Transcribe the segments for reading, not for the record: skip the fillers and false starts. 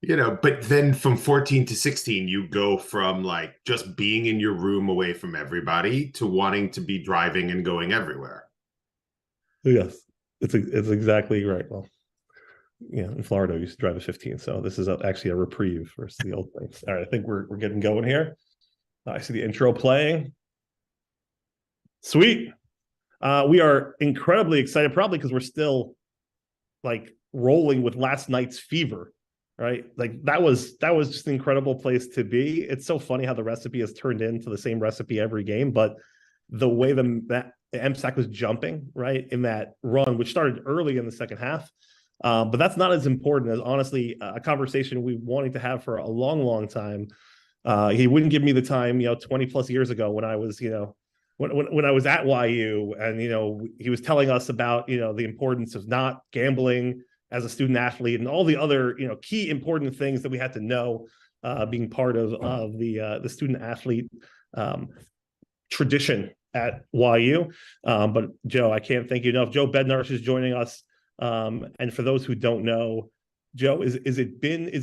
But then from 14 to 16, you go from like just being in your room away from everybody to wanting to be driving and going everywhere. Yes, it's exactly right. Well, in Florida, we used to drive a 15, so this is actually a reprieve versus the old things. All right, I think we're getting going here. I see the intro playing. Sweet. We are incredibly excited, probably because we're still like rolling with last night's fever, right? Like that was just an incredible place to be. It's so funny how the recipe has turned into the same recipe every game, but the way that MSAC was jumping right in that run, which started early in the second half. But that's not as important as honestly a conversation we wanted to have for a long, long time. He wouldn't give me the time, 20 plus years ago when I was, when I was at YU, and he was telling us about the importance of not gambling as a student athlete and all the other key important things that we had to know, being part of the student athlete tradition at YU. But Joe, I can't thank you enough. Joe Bednarsh is joining us. And for those who don't know, Joe,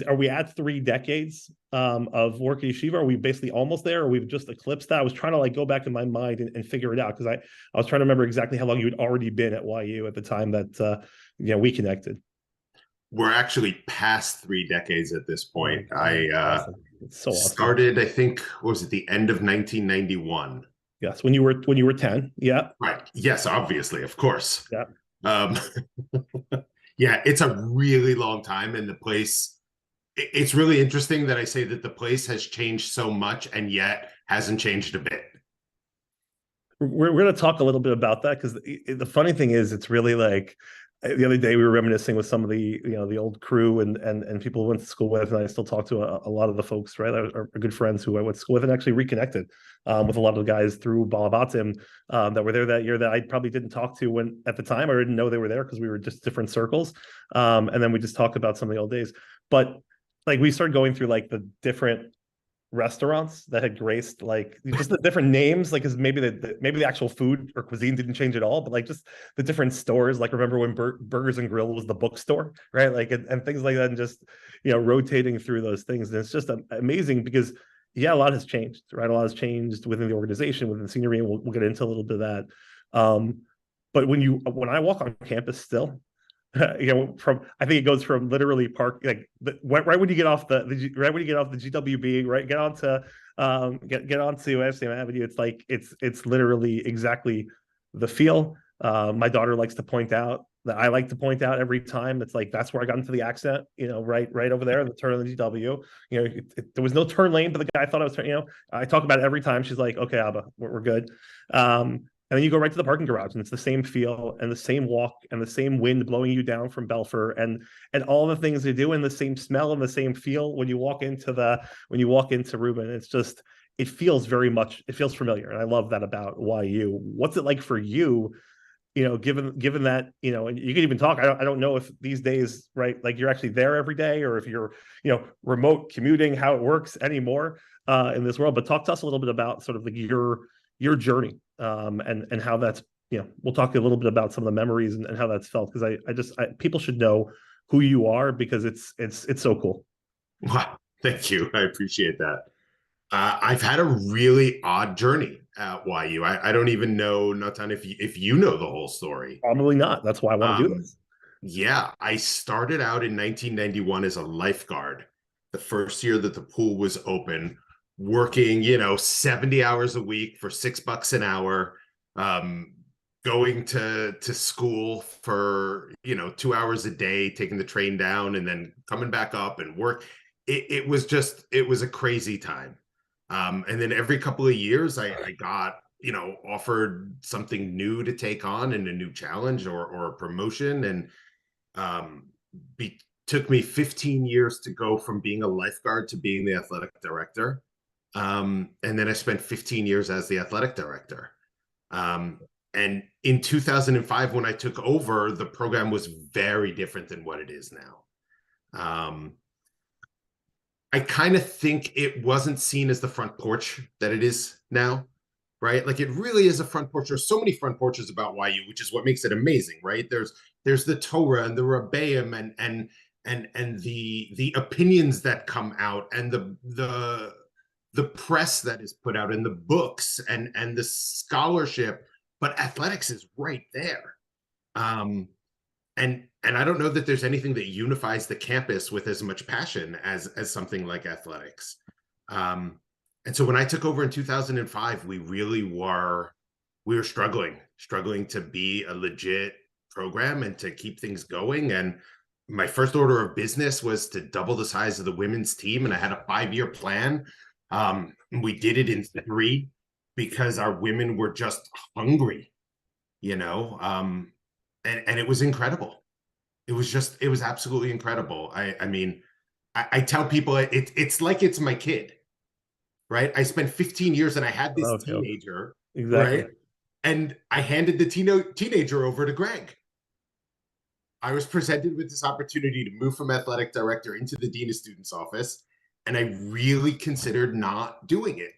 are we at 3 decades of work at Yeshiva? Are we basically almost there, or we've just eclipsed that? I was trying to go back in my mind and figure it out, because I was trying to remember exactly how long you had already been at YU at the time that we connected. We're actually past 3 decades at this point. I awesome. So started, awesome. I think, what was it, the end of 1991? Yes, when you were 10. Yeah. Right. Yes, obviously, of course. Yeah. Yeah, it's a really long time, and the place, it's really interesting that I say that the place has changed so much and yet hasn't changed a bit. We're going to talk a little bit about that, because the funny thing is, it's really like the other day we were reminiscing with some of the old crew and people we went to school with, and I still talk to a lot of the folks, right, are good friends who I went to school with, and actually reconnected with a lot of the guys through Balabatim that were there that year that I probably didn't talk to when at the time, or didn't know they were there because we were just different circles. And then we just talked about some of the old days. But like we started going through like the different restaurants that had graced just the different names, because maybe the actual food or cuisine didn't change at all, but like just the different stores. Like remember when Burgers and Grill was the bookstore, right? And things like that, and just rotating through those things. And it's just amazing because a lot has changed, right? A lot has changed within the organization, within the senior year. We'll get into a little bit of that. But when I walk on campus still, from I think it goes from literally park right when you get off the GWB, right, get onto Amsterdam Avenue. It's like it's literally exactly the feel. My daughter likes to point out that I like to point out every time. It's like that's where I got into the accent, right over there, the turn of the GW. There was no turn lane, but the guy thought I was turning. I talk about it every time. She's like, okay, Abba, we're good. And then you go right to the parking garage, and it's the same feel and the same walk and the same wind blowing you down from Belfer, and all the things they do, and the same smell and the same feel when you walk into Reuben. It's just, it feels familiar, and I love that about YU. What's it like for you? Given that, and you can even talk. I don't know if these days, right, like you're actually there every day, or if you're remote commuting, how it works anymore in this world. But talk to us a little bit about sort of like your journey, and how that's, we'll talk a little bit about some of the memories and how that's felt, because people should know who you are, because it's so cool. Wow, thank you. I appreciate that. I've had a really odd journey at YU. I don't even know, Natan, if you know the whole story. Probably not. That's why I want to do this. Yeah, I started out in 1991 as a lifeguard, the first year that the pool was open, working, 70 hours a week for $6 an hour, going to school for, 2 hours a day, taking the train down and then coming back up and work. It was a crazy time. And then every couple of years I got, offered something new to take on, and a new challenge or a promotion. And took me 15 years to go from being a lifeguard to being the athletic director. And then I spent 15 years as the athletic director. And in 2005, when I took over, the program was very different than what it is now. I kind of think it wasn't seen as the front porch that it is now, right? Like it really is a front porch. There's so many front porches about YU, which is what makes it amazing, right? There's the Torah and the Rebbeim, and and the opinions that come out, and the press that is put out, and the books, and the scholarship, but athletics is right there. And I don't know that there's anything that unifies the campus with as much passion as something like athletics. And so when I took over in 2005, we were struggling to be a legit program and to keep things going. And my first order of business was to double the size of the women's team, and I had a 5-year plan. We did it in 3 because our women were just hungry, you know. And it was incredible. It was absolutely incredible. I mean, I tell people it's like it's my kid, right? I spent 15 years and I had this teenager, exactly. right? And I handed the teenager over to Greg. I was presented with this opportunity to move from athletic director into the dean of students office, and I really considered not doing it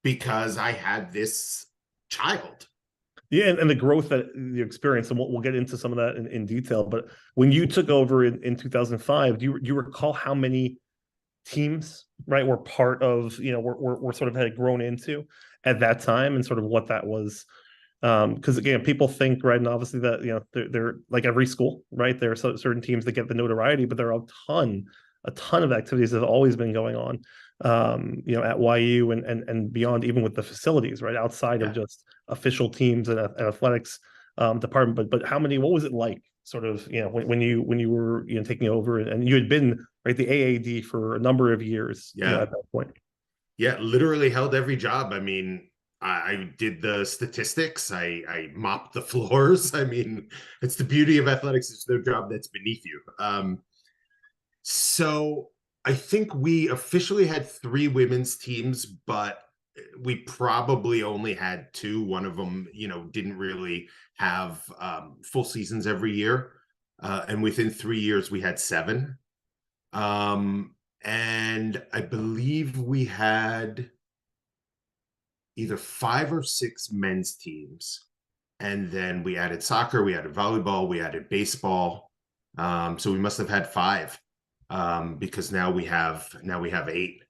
because I had this child. Yeah, and the growth that you experienced, and we'll get into some of that in detail. But when you took over in 2005, do you recall how many teams, right, were part of, were sort of had grown into at that time, and sort of what that was? Because again, people think, right, and obviously that, they're like every school, right? There are certain teams that get the notoriety, but there are a ton of activities that have always been going on, at YU and beyond, even with the facilities, right, outside of just official teams and athletics department. But what was it like, sort of, when you were taking over, and you had been, right, the AAD for a number of years, at that point? Yeah, literally held every job. I mean, I did the statistics. I mopped the floors. I mean, it's the beauty of athletics. It's no job that's beneath you. So I think we officially had 3 women's teams, but we probably only had 2. One of them, didn't really have full seasons every year. And within 3 years, we had 7. And I believe we had either 5 or 6 men's teams. And then we added soccer, we added volleyball, we added baseball. So we must have had 5, because now we have 8.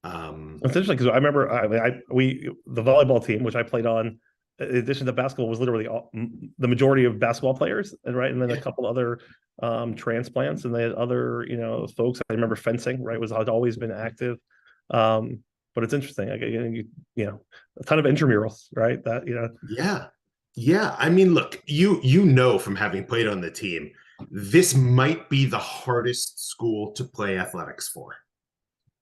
It's interesting because I remember the volleyball team, which I played on, in addition to basketball, was literally the majority of basketball players, and right, and then a couple other transplants, and they had other folks. I remember fencing, right, had always been active. But it's interesting, like, a ton of intramurals, right? That Yeah. I mean, look, from having played on the team, this might be the hardest school to play athletics for.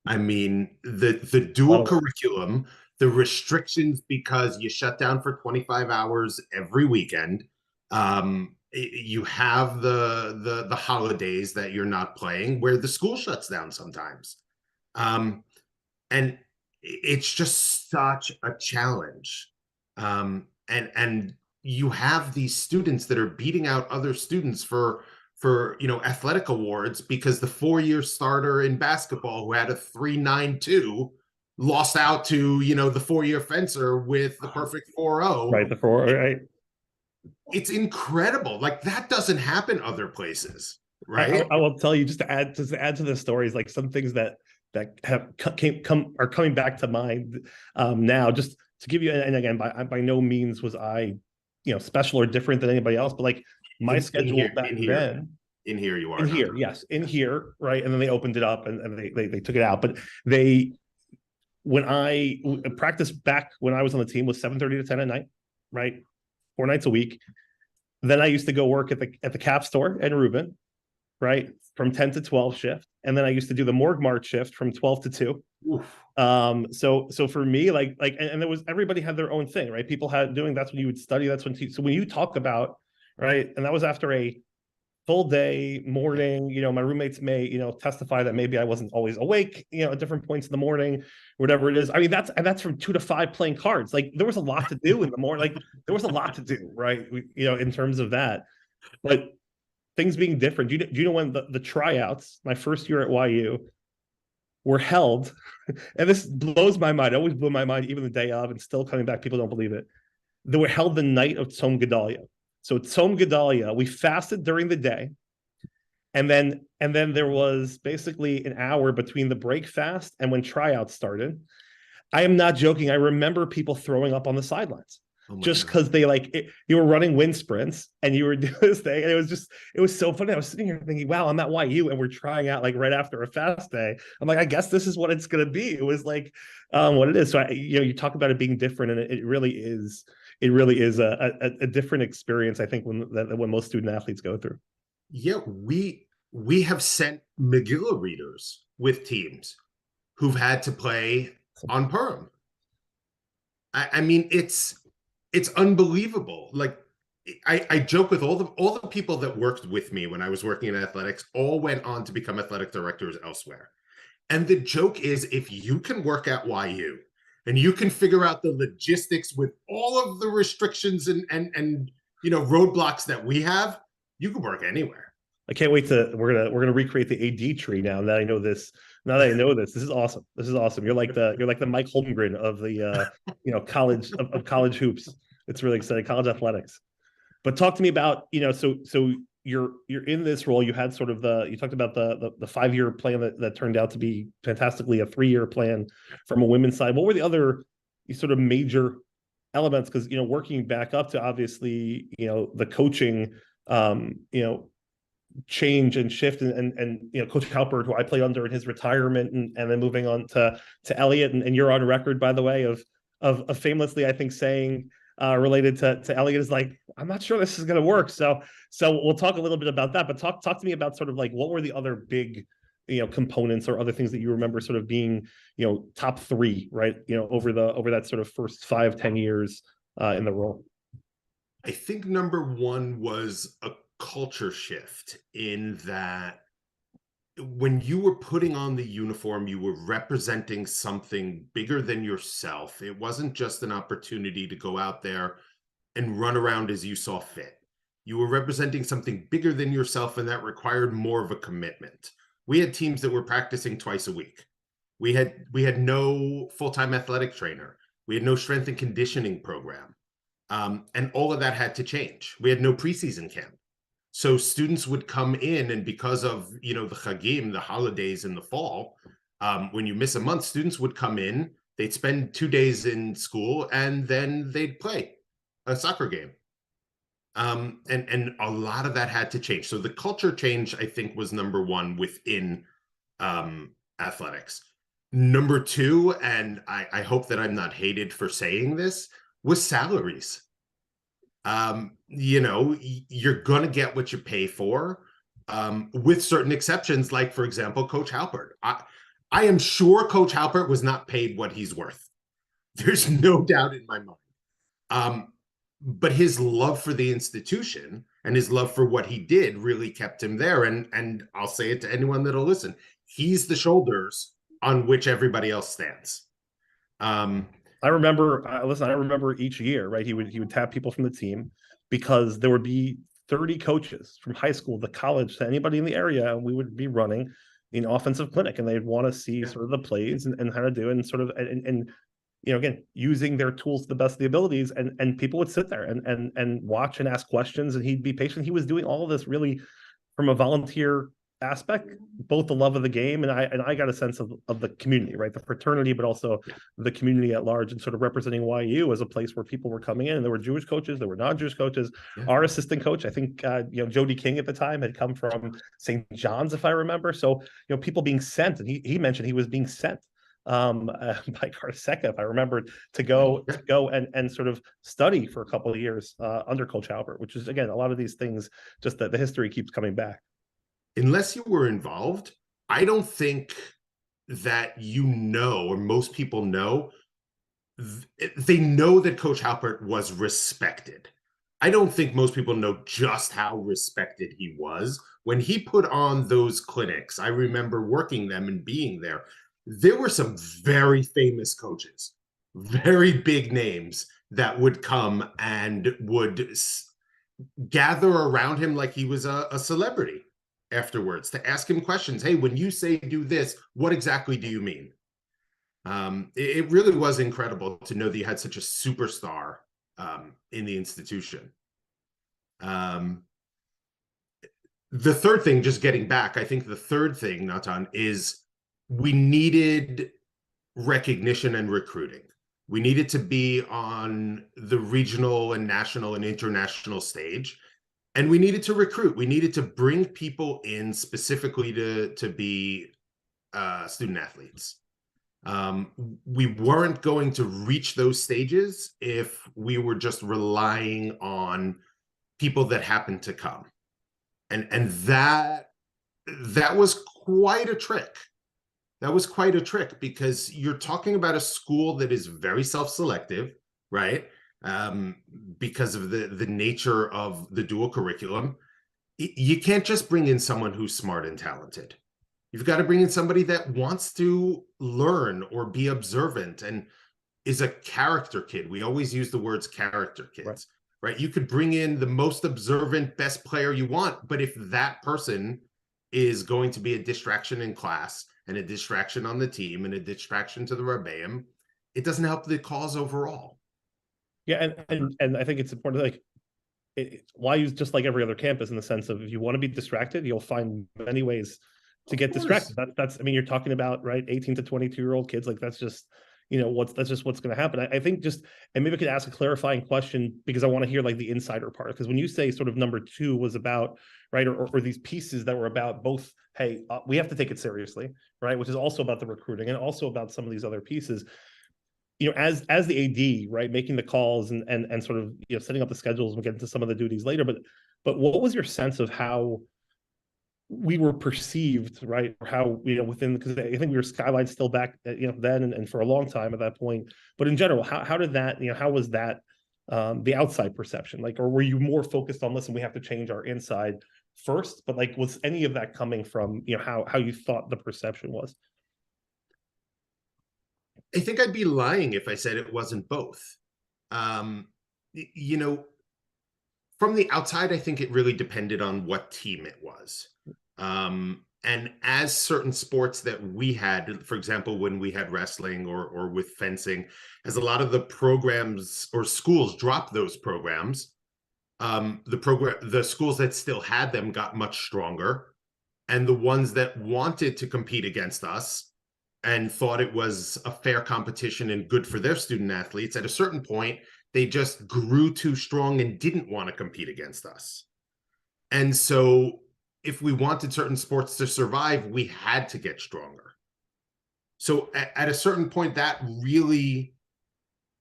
I mean, the dual curriculum, the restrictions because you shut down for 25 hours every weekend. You have the holidays that you're not playing, where the school shuts down sometimes. And it's just such a challenge. And you have these students that are beating out other students for athletic awards, because the 4-year starter in basketball who had a 3.92 lost out to the 4-year fencer with the perfect 4.0. Right. It's incredible. Like, that doesn't happen other places, right? I will tell you, just to add to the stories, like some things that are coming back to mind now, just to give you, and again, by no means was I special or different than anybody else, but like my schedule back then. In here you are. In here, yes, in here, right? And then they opened it up, and they took it out. But when I practiced back when I was on the team, was 7:30 to 10 at night, right? 4 nights a week. Then I used to go work at the Cap store in Reuben, right, from 10 to 12 shift, and then I used to do the Morgue Mart shift from 12 to 2. Oof. So for me, like, and there was, everybody had their own thing, right? People had doing, that's when you would study, that's when so when you talk about, right, and that was after a full day morning, my roommates may testify that maybe I wasn't always awake at different points in the morning, whatever it is. I mean, that's from 2 to 5 playing cards. Like, there was a lot to do in the morning. Like, there was a lot to do, right, in terms of that. But things being different, do you know when the tryouts, my first year at YU, were held, and this blows my mind, it always blew my mind, even the day of, and still coming back, people don't believe it. They were held the night of Tzom Gedalia. So Tzom Gedalia, we fasted during the day, And then there was basically an hour between the break fast and when tryouts started. I am not joking. I remember people throwing up on the sidelines Oh my just God. because you were running wind sprints and you were doing this thing. And it was so funny. I was sitting here thinking, wow, I'm at YU and we're trying out like right after a fast day. I'm like, I guess this is what it's going to be. It was like what it is. So, you talk about it being different, and it really is. It really is a different experience, I think, when most student athletes go through. Yeah, we have sent Megillah readers with teams who've had to play on perm. I mean, it's unbelievable. Like I joke with all the people that worked with me when I was working in athletics, all went on to become athletic directors elsewhere. And the joke is, if you can work at YU and you can figure out the logistics with all of the restrictions and roadblocks that we have, you can work anywhere. I can't wait to we're gonna recreate the AD tree now. Now that I know this. Now that I know this, this is awesome. This is awesome. You're like the Mike Holmgren of the college of college hoops. It's really exciting. College athletics. But talk to me about, so you're in this role. You had sort of you talked about the 5-year plan that turned out to be fantastically a 3-year plan from a women's side. What were the other sort of major elements? Because working back up to obviously the coaching change and shift, and Coach Halpert, who I play under in his retirement, and then moving on to Elliot, and you're on record, by the way, of famously, I think, saying related to Elliot is like, I'm not sure this is going to work. So we'll talk a little bit about that, but talk to me about sort of like what were the other big components or other things that you remember sort of being top 3, right, over that sort of first 5-10 years in the role. I think number one was a culture shift, in that when you were putting on the uniform, you were representing something bigger than yourself. It wasn't just an opportunity to go out there and run around as you saw fit. You were representing something bigger than yourself, and that required more of a commitment. We had teams that were practicing twice a week. We had no full-time athletic trainer. We had no strength and conditioning program. And all of that had to change. We had no preseason camp. So students would come in, and because of the Chagim, the holidays in the fall, when you miss a month, students would come in, they'd spend 2 days in school, and then they'd play a soccer game. And a lot of that had to change. So the culture change, I think, was number one within athletics. Number two, and I hope that I'm not hated for saying this, was salaries. You're going to get what you pay for, with certain exceptions, like, for example, Coach Halpert. I am sure Coach Halpert was not paid what he's worth. There's no doubt in my mind. But his love for the institution and his love for what he did really kept him there. And I'll say it to anyone that'll listen. He's the shoulders on which everybody else stands. I remember, I remember each year, right? He would tap people from the team, because there would be 30 coaches from high school to college to anybody in the area, and we would be running an offensive clinic, and they'd want to see sort of the plays and how to do it, and sort of and again, using their tools to the best of the abilities, and people would sit there and watch and ask questions, and he'd be patient. He was doing all of this really from a volunteer aspect, both the love of the game, and I got a sense of the community, right, the fraternity, but also the community at large, and sort of representing YU as a place where people were coming in, and there were Jewish coaches, there were non-Jewish coaches. Our assistant coach, I think, Jody King at the time, had come from St. John's, if I remember. So people being sent, and he mentioned he was being sent by Carseca, if I remember, to go and sort of study for a couple of years under Coach Halpert, which is, again, a lot of these things, just that the history keeps coming back. Unless you were involved, I don't think that or most people know, they know that Coach Halpert was respected. I don't think most people know just how respected he was. When he put on those clinics, I remember working them and being there. There were some very famous coaches, very big names, that would come and would gather around him like he was a celebrity afterwards, to ask him questions. Hey, when you say do this, what exactly do you mean? It really was incredible to know that you had such a superstar in the institution. The third thing, just getting back, I think the third thing, Natan, is we needed recognition and recruiting. We needed to be on the regional and national and international stage. And we needed to recruit. We needed to bring people in specifically to be student athletes. We weren't going to reach those stages if we were just relying on people that happened to come. And that was quite a trick. That was quite a trick, because you're talking about a school that is very self-selective, right? Because of the nature of the dual curriculum. You can't just bring in someone who's smart and talented. You've got to bring in somebody that wants to learn or be observant and is a character kid. We always use the words character kids, right? You could bring in the most observant, best player you want, but if that person is going to be a distraction in class and a distraction on the team and a distraction to the Rebbeim, it doesn't help the cause overall. Yeah, and I think it's important, like, why use just like every other campus, in the sense of, if you want to be distracted, you'll find many ways to get distracted. That's I mean, you're talking about, right, 18 to 22-year-old kids, like, that's just, that's just what's going to happen. I think just, and maybe I could ask a clarifying question, because I want to hear like the insider part, because when you say sort of number two was about, right, or these pieces that were about both, hey, we have to take it seriously, right, which is also about the recruiting and also about some of these other pieces, as the AD, right, making the calls and sort of, setting up the schedules. We'll get into some of the duties later, but what was your sense of how we were perceived, right? Or how, within, because I think we were Skyline still back, then and for a long time at that point. But in general, how did that, how was that the outside perception? Like, or were you more focused on, listen, we have to change our inside first? But like, was any of that coming from, how you thought the perception was? I think I'd be lying if I said it wasn't both. Um, you know, from the outside, I think it really depended on what team it was. And as certain sports that we had, for example, when we had wrestling or with fencing, as a lot of the programs or schools dropped those programs, the schools that still had them got much stronger, and the ones that wanted to compete against us and thought it was a fair competition and good for their student athletes, at a certain point, they just grew too strong and didn't want to compete against us. And so if we wanted certain sports to survive, we had to get stronger. So at a certain point, that really,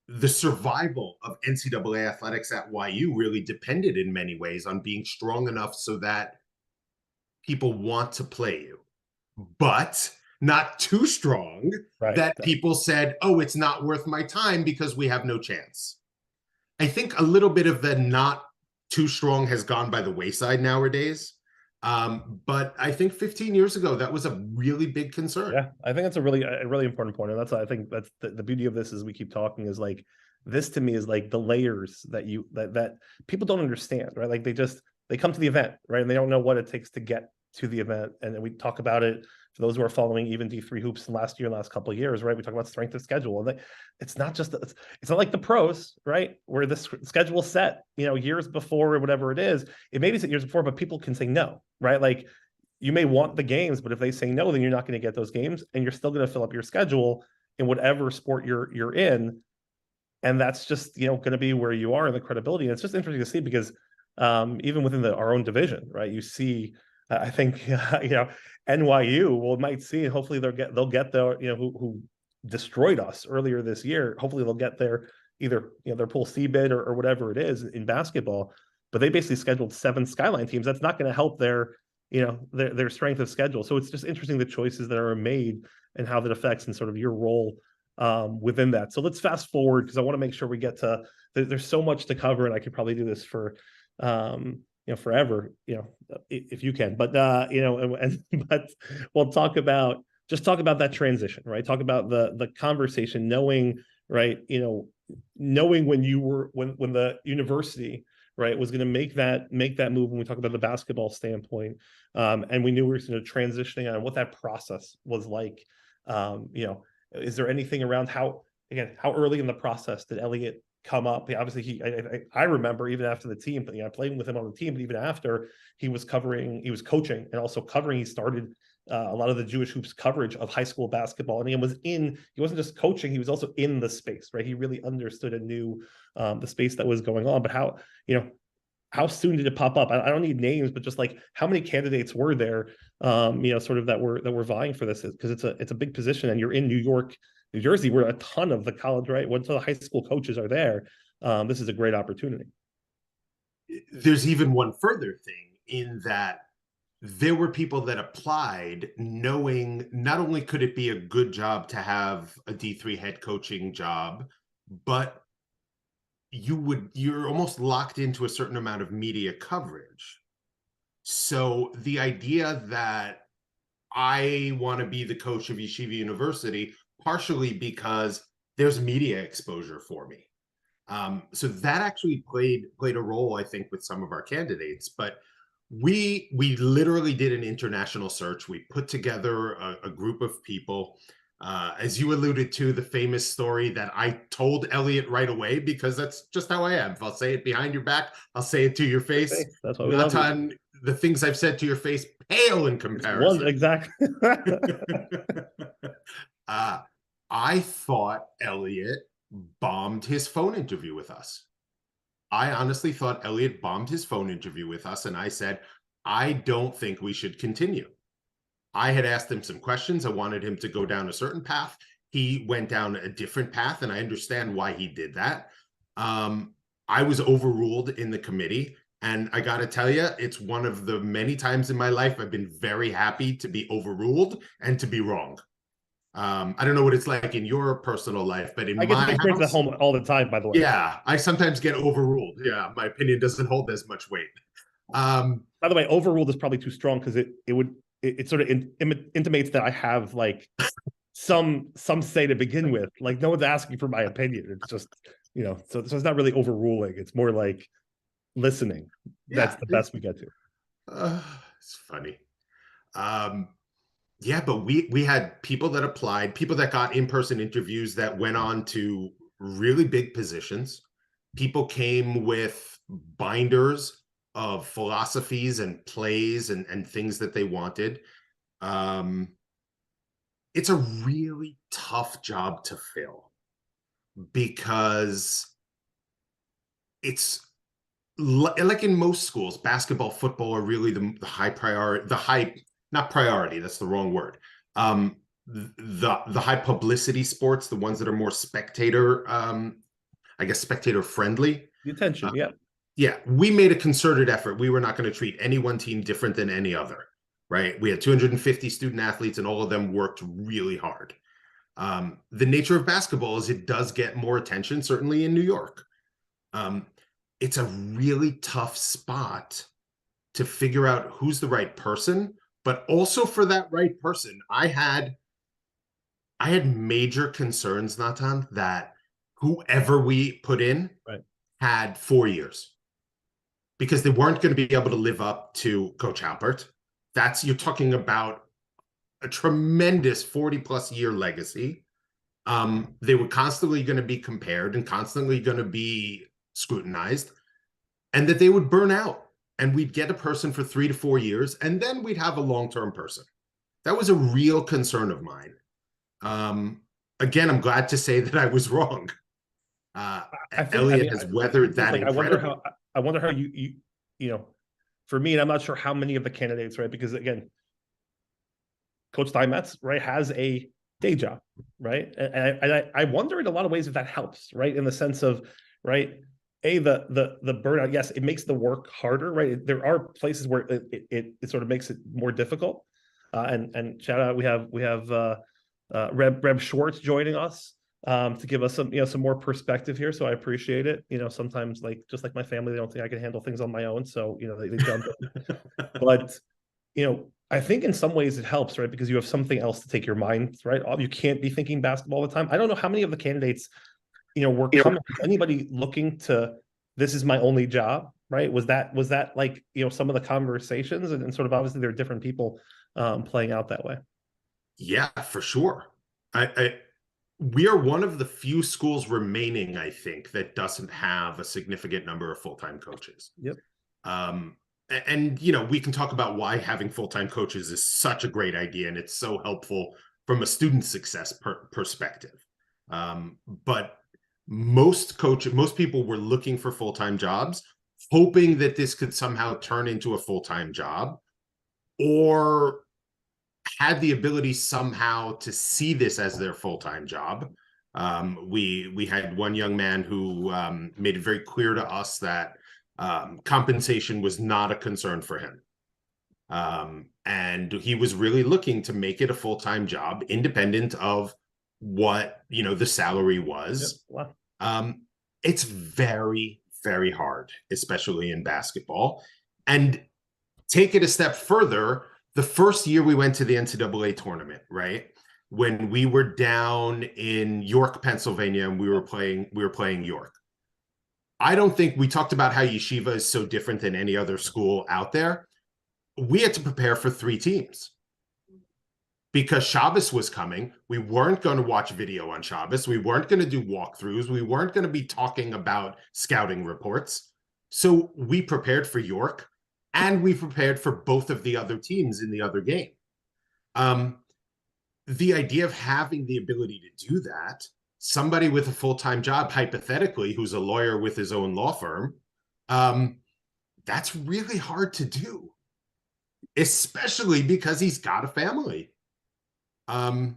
the survival of NCAA athletics at YU really depended in many ways on being strong enough so that people want to play you, but not too strong, Right. that people said, oh, it's not worth my time because we have no chance. I think a little bit of the not too strong has gone by the wayside nowadays. But I think 15 years ago, that was a really big concern. Yeah, I think that's a really important point. And I think that's the beauty of this, is we keep talking, is like, this to me is like the layers that people don't understand, right? Like, they come to the event, right? And they don't know what it takes to get to the event. And then we talk about it, for those who are following even D3 hoops last couple of years, right? We talk about strength of schedule, and it's not just, it's not like the pros, right? Where the schedule set, years before or whatever it is. It may be set years before, but people can say no, right? Like, you may want the games, but if they say no, then you're not going to get those games, and you're still going to fill up your schedule in whatever sport you're in. And that's just, going to be where you are in the credibility. And it's just interesting to see, because even within our own division, right, you see, I think, NYU might see, hopefully they'll get the, who destroyed us earlier this year. Hopefully they'll get their, either, their pool C bid or whatever it is in basketball. But they basically scheduled 7 Skyline teams. That's not going to help their strength of schedule. So it's just interesting, the choices that are made and how that affects, and sort of your role within that. So let's fast forward, because I want to make sure we get to, there's so much to cover, and I could probably do this for forever, if you can, but but we'll talk about that transition, right? Talk about the conversation, knowing, right, knowing when the university, right, was going to make that move, when we talk about the basketball standpoint, and we knew we were going to transitioning on what that process was like. Is there anything around how early in the process did Elliot come up. Obviously, I remember even after the team, but playing with him on the team, but even after he was coaching and also covering. He started a lot of the Jewish Hoops coverage of high school basketball, and he wasn't just coaching; he was also in the space, right? He really understood and knew the space that was going on. But how soon did it pop up? I don't need names, but just like how many candidates were there, sort of that were vying for this, because it's a big position, and you're in New York, New Jersey, where a ton of the college, right? Once the high school coaches are there, this is a great opportunity. There's even one further thing in that there were people that applied knowing not only could it be a good job to have a D3 head coaching job, but you're almost locked into a certain amount of media coverage. So the idea that I want to be the coach of Yeshiva University, partially because there's media exposure for me. So that actually played a role, I think, with some of our candidates. But we literally did an international search. We put together a group of people. As you alluded to, the famous story that I told Elliot right away, because that's just how I am. If I'll say it behind your back, I'll say it to your face. That's why we love you. The things I've said to your face pale in comparison. Exactly. I thought Elliot bombed his phone interview with us. I honestly thought Elliot bombed his phone interview with us, and I said, I don't think we should continue. I had asked him some questions. I wanted him to go down a certain path. He went down a different path, and I understand why he did that. I was overruled in the committee, and I got to tell you, it's one of the many times in my life I've been very happy to be overruled and to be wrong. I don't know what it's like in your personal life, but in my house, at home all the time, by the way. Yeah, I sometimes get overruled. Yeah, my opinion doesn't hold as much weight. By the way, overruled is probably too strong, because it sort of intimates that I have like some say to begin with. Like, no one's asking for my opinion. It's just, so it's not really overruling. It's more like listening. That's the best we get to. It's funny. Yeah, but we had people that applied, people that got in-person interviews that went on to really big positions. People came with binders of philosophies and plays and things that they wanted. It's a really tough job to fill, because it's like in most schools, basketball, football are really the high priority, not priority, that's the wrong word. The high publicity sports, the ones that are more spectator, I guess spectator friendly. The attention, yeah. Yeah, we made a concerted effort. We were not going to treat any one team different than any other, right? We had 250 student athletes, and all of them worked really hard. The nature of basketball is it does get more attention, certainly in New York. It's a really tough spot to figure out who's the right person, but also for that right person, I had major concerns, Natan, that whoever we put in had 4 years, because they weren't going to be able to live up to Coach Halpert. You're talking about a tremendous 40+ year legacy. They were constantly going to be compared and constantly going to be scrutinized, and that they would burn out, and we'd get a person for 3 to 4 years, and then we'd have a long-term person. That was a real concern of mine. Again, I'm glad to say that I was wrong. Elliot has weathered that incredibly. I wonder how you for me, and I'm not sure how many of the candidates, right? Because again, Coach Steinmetz, right, has a day job, right? And I wonder in a lot of ways if that helps, right? In the sense of, right, the burnout, yes, it makes the work harder, right? There are places where it sort of makes it more difficult. And shout out, we have Reb Schwartz joining us to give us some more perspective here. So I appreciate it. Sometimes, like, just like my family, they don't think I can handle things on my own. So, they jump in. But, I think in some ways it helps, right? Because you have something else to take your mind, right? You can't be thinking basketball all the time. I don't know how many of the candidates, were coming. Anybody looking to, this is my only job, right? Was that like, some of the conversations, and sort of obviously there are different people playing out that way. Yeah, for sure. we are one of the few schools remaining, I think, that doesn't have a significant number of full-time coaches. Yep. And we can talk about why having full-time coaches is such a great idea, and it's so helpful from a student success perspective. But most people were looking for full-time jobs, hoping that this could somehow turn into a full-time job, or had the ability somehow to see this as their full-time job. We had one young man who made it very clear to us that compensation was not a concern for him. And he was really looking to make it a full-time job, independent of what, the salary was. Yep. Wow. It's very, very hard, especially in basketball. And take it a step further, the first year we went to the NCAA tournament, right? When we were down in York, Pennsylvania, and we were playing York. I don't think we talked about how yeshiva is so different than any other school out there. We had to prepare for 3 teams because Shabbos was coming. We weren't going to watch video on Shabbos. We weren't going to do walkthroughs. We weren't going to be talking about scouting reports. So we prepared for York, and we prepared for both of the other teams in the other game. The idea of having the ability to do that, somebody with a full-time job, hypothetically, who's a lawyer with his own law firm, that's really hard to do, especially because he's got a family. And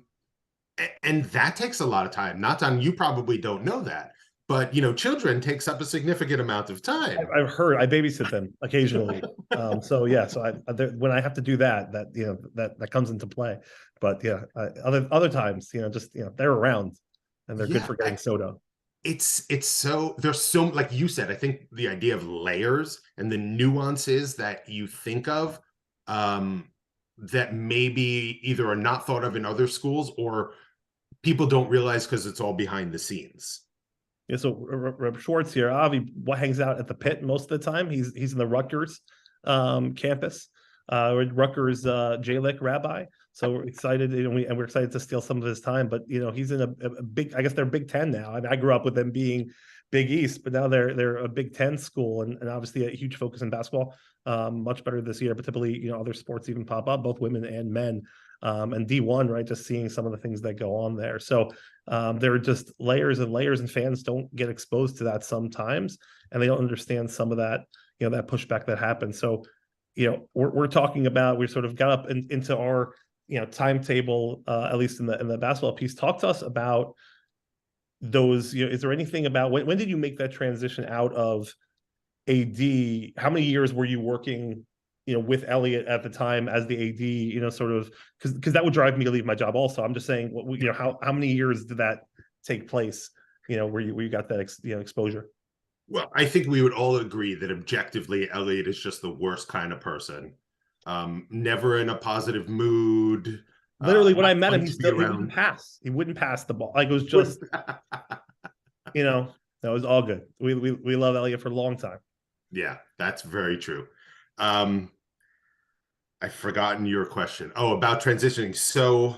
that takes a lot of time. Not you probably don't know that, but children takes up a significant amount of time. I've heard. I babysit them occasionally. So when I have to do that that comes into play. But yeah, other times, they're around and they're good for getting soda. It's so, there's so, like you said, I think the idea of layers and the nuances that you think of that maybe either are not thought of in other schools or people don't realize because it's all behind the scenes. Yeah, so Reb Schwartz here, Avi, hangs out at the pit most of the time. He's in the Rutgers campus, Rutgers JLIC rabbi. So we're excited, we're excited to steal some of his time. But he's in a big, I guess they're Big Ten now. I mean, I grew up with them being Big East, but now they're a Big Ten school, and obviously a huge focus in basketball. Much better this year, but typically other sports even pop up, both women and men. And D1, right? Just seeing some of the things that go on there. So there are just layers and layers, and fans don't get exposed to that sometimes, and they don't understand some of that, that pushback that happens. So, we're talking about, we sort of got up into our, timetable, at least in the basketball piece. Talk to us about those, is there anything about when did you make that transition out of AD? How many years were you working with Elliot at the time as the AD, sort of, because that would drive me to leave my job also. I'm just saying, how many years did that take place, where you got that, exposure? Well, I think we would all agree that objectively, Elliot is just the worst kind of person. Never in a positive mood. Literally, when I met him, he wouldn't pass. He wouldn't pass the ball. Like, it was just, that was all good. We love Elliot for a long time. Yeah, that's very true. I've forgotten your question. Oh, about transitioning. So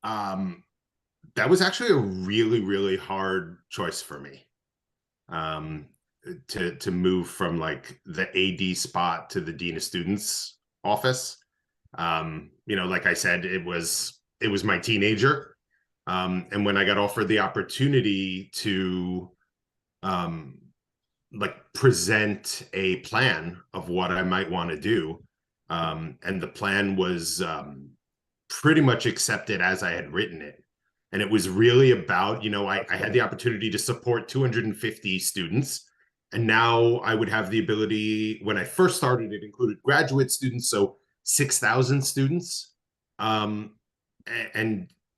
that was actually a really, really hard choice for me. To move from like the AD spot to the Dean of Students office. Like I said, it was my teenager. And when I got offered the opportunity to present a plan of what I might want to do, and the plan was pretty much accepted as I had written it. And it was really about, I had the opportunity to support 250 students. And now I would have the ability, when I first started, it included graduate students, so 6,000 students. And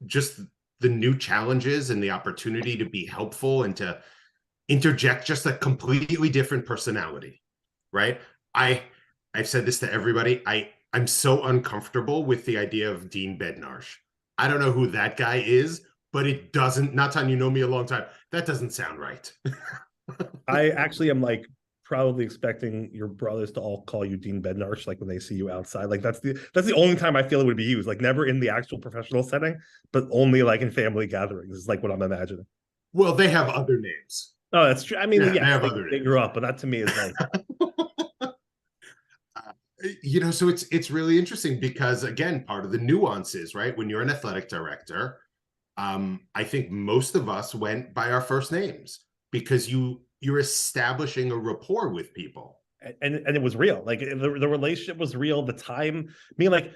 just the new challenges and the opportunity to be helpful and to interject just a completely different personality, right? I've said this to everybody. I'm so uncomfortable with the idea of Dean Bednarsh. I don't know who that guy is, but it doesn't, not time, you know me a long time, that doesn't sound right. I actually am probably expecting your brothers to all call you Dean Bednarsh, like when they see you outside. Like that's the only time I feel it would be used. Like never in the actual professional setting, but only like in family gatherings is like what I'm imagining. Well, they have other names. Oh, that's true. I mean, Yeah, they yes, have other they names. grew up, but that to me is like So it's really interesting because again, part of the nuances, right? When you're an athletic director, I think most of us went by our first names because you're establishing a rapport with people. and it was real. Like the relationship was real. The time, me like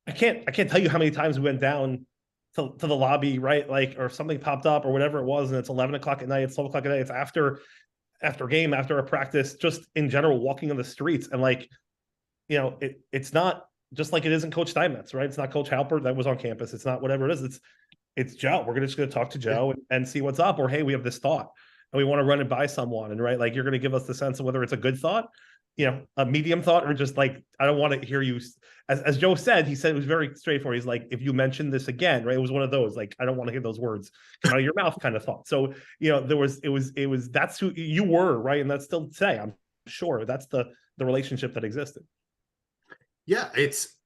I can't tell you how many times we went down to the lobby, right? Like, or something popped up or whatever it was, and it's 11 o'clock at night, it's 12 o'clock at night, it's after game, after a practice, just in general, walking on the streets. And like, it's not just like it is in Coach Steinmetz, right? It's not Coach Halpert that was on campus. It's not whatever it is. It's Joe. We're just going to talk to Joe and see what's up. Or, hey, we have this thought and we want to run it by someone. And right, like you're going to give us the sense of whether it's a good thought, a medium thought, or just like, I don't want to hear you. As Joe said, he said it was very straightforward. He's like, if you mention this again, right? It was one of those, like, I don't want to hear those words come out of your mouth kind of thought. So, that's who you were, right? And that's still today, I'm sure that's the relationship that existed. Yeah, it's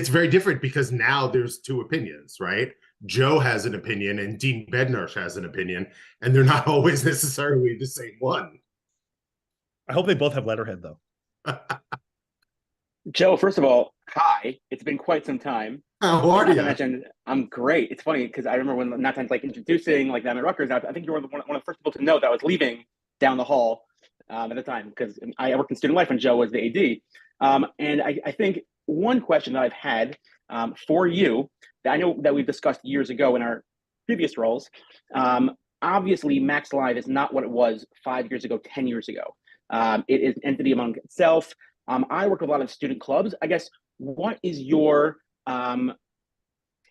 very different because now there's two opinions, right? Joe has an opinion and Dean Bednarsh has an opinion, and they're not always necessarily the same one. I hope they both have letterhead though. Joe, first of all, hi. It's been quite some time. How are you? I mentioned I'm great. It's funny because I remember when Nathan's like introducing like them at Rutgers. I think you were one of the first people to know that I was leaving down the hall at the time because I worked in student life when Joe was the AD. And I think one question that I've had for you that I know that we've discussed years ago in our previous roles. Obviously, Max Live is not what it was 5 years ago, 10 years ago. It is an entity among itself. I work with a lot of student clubs. I guess, what is your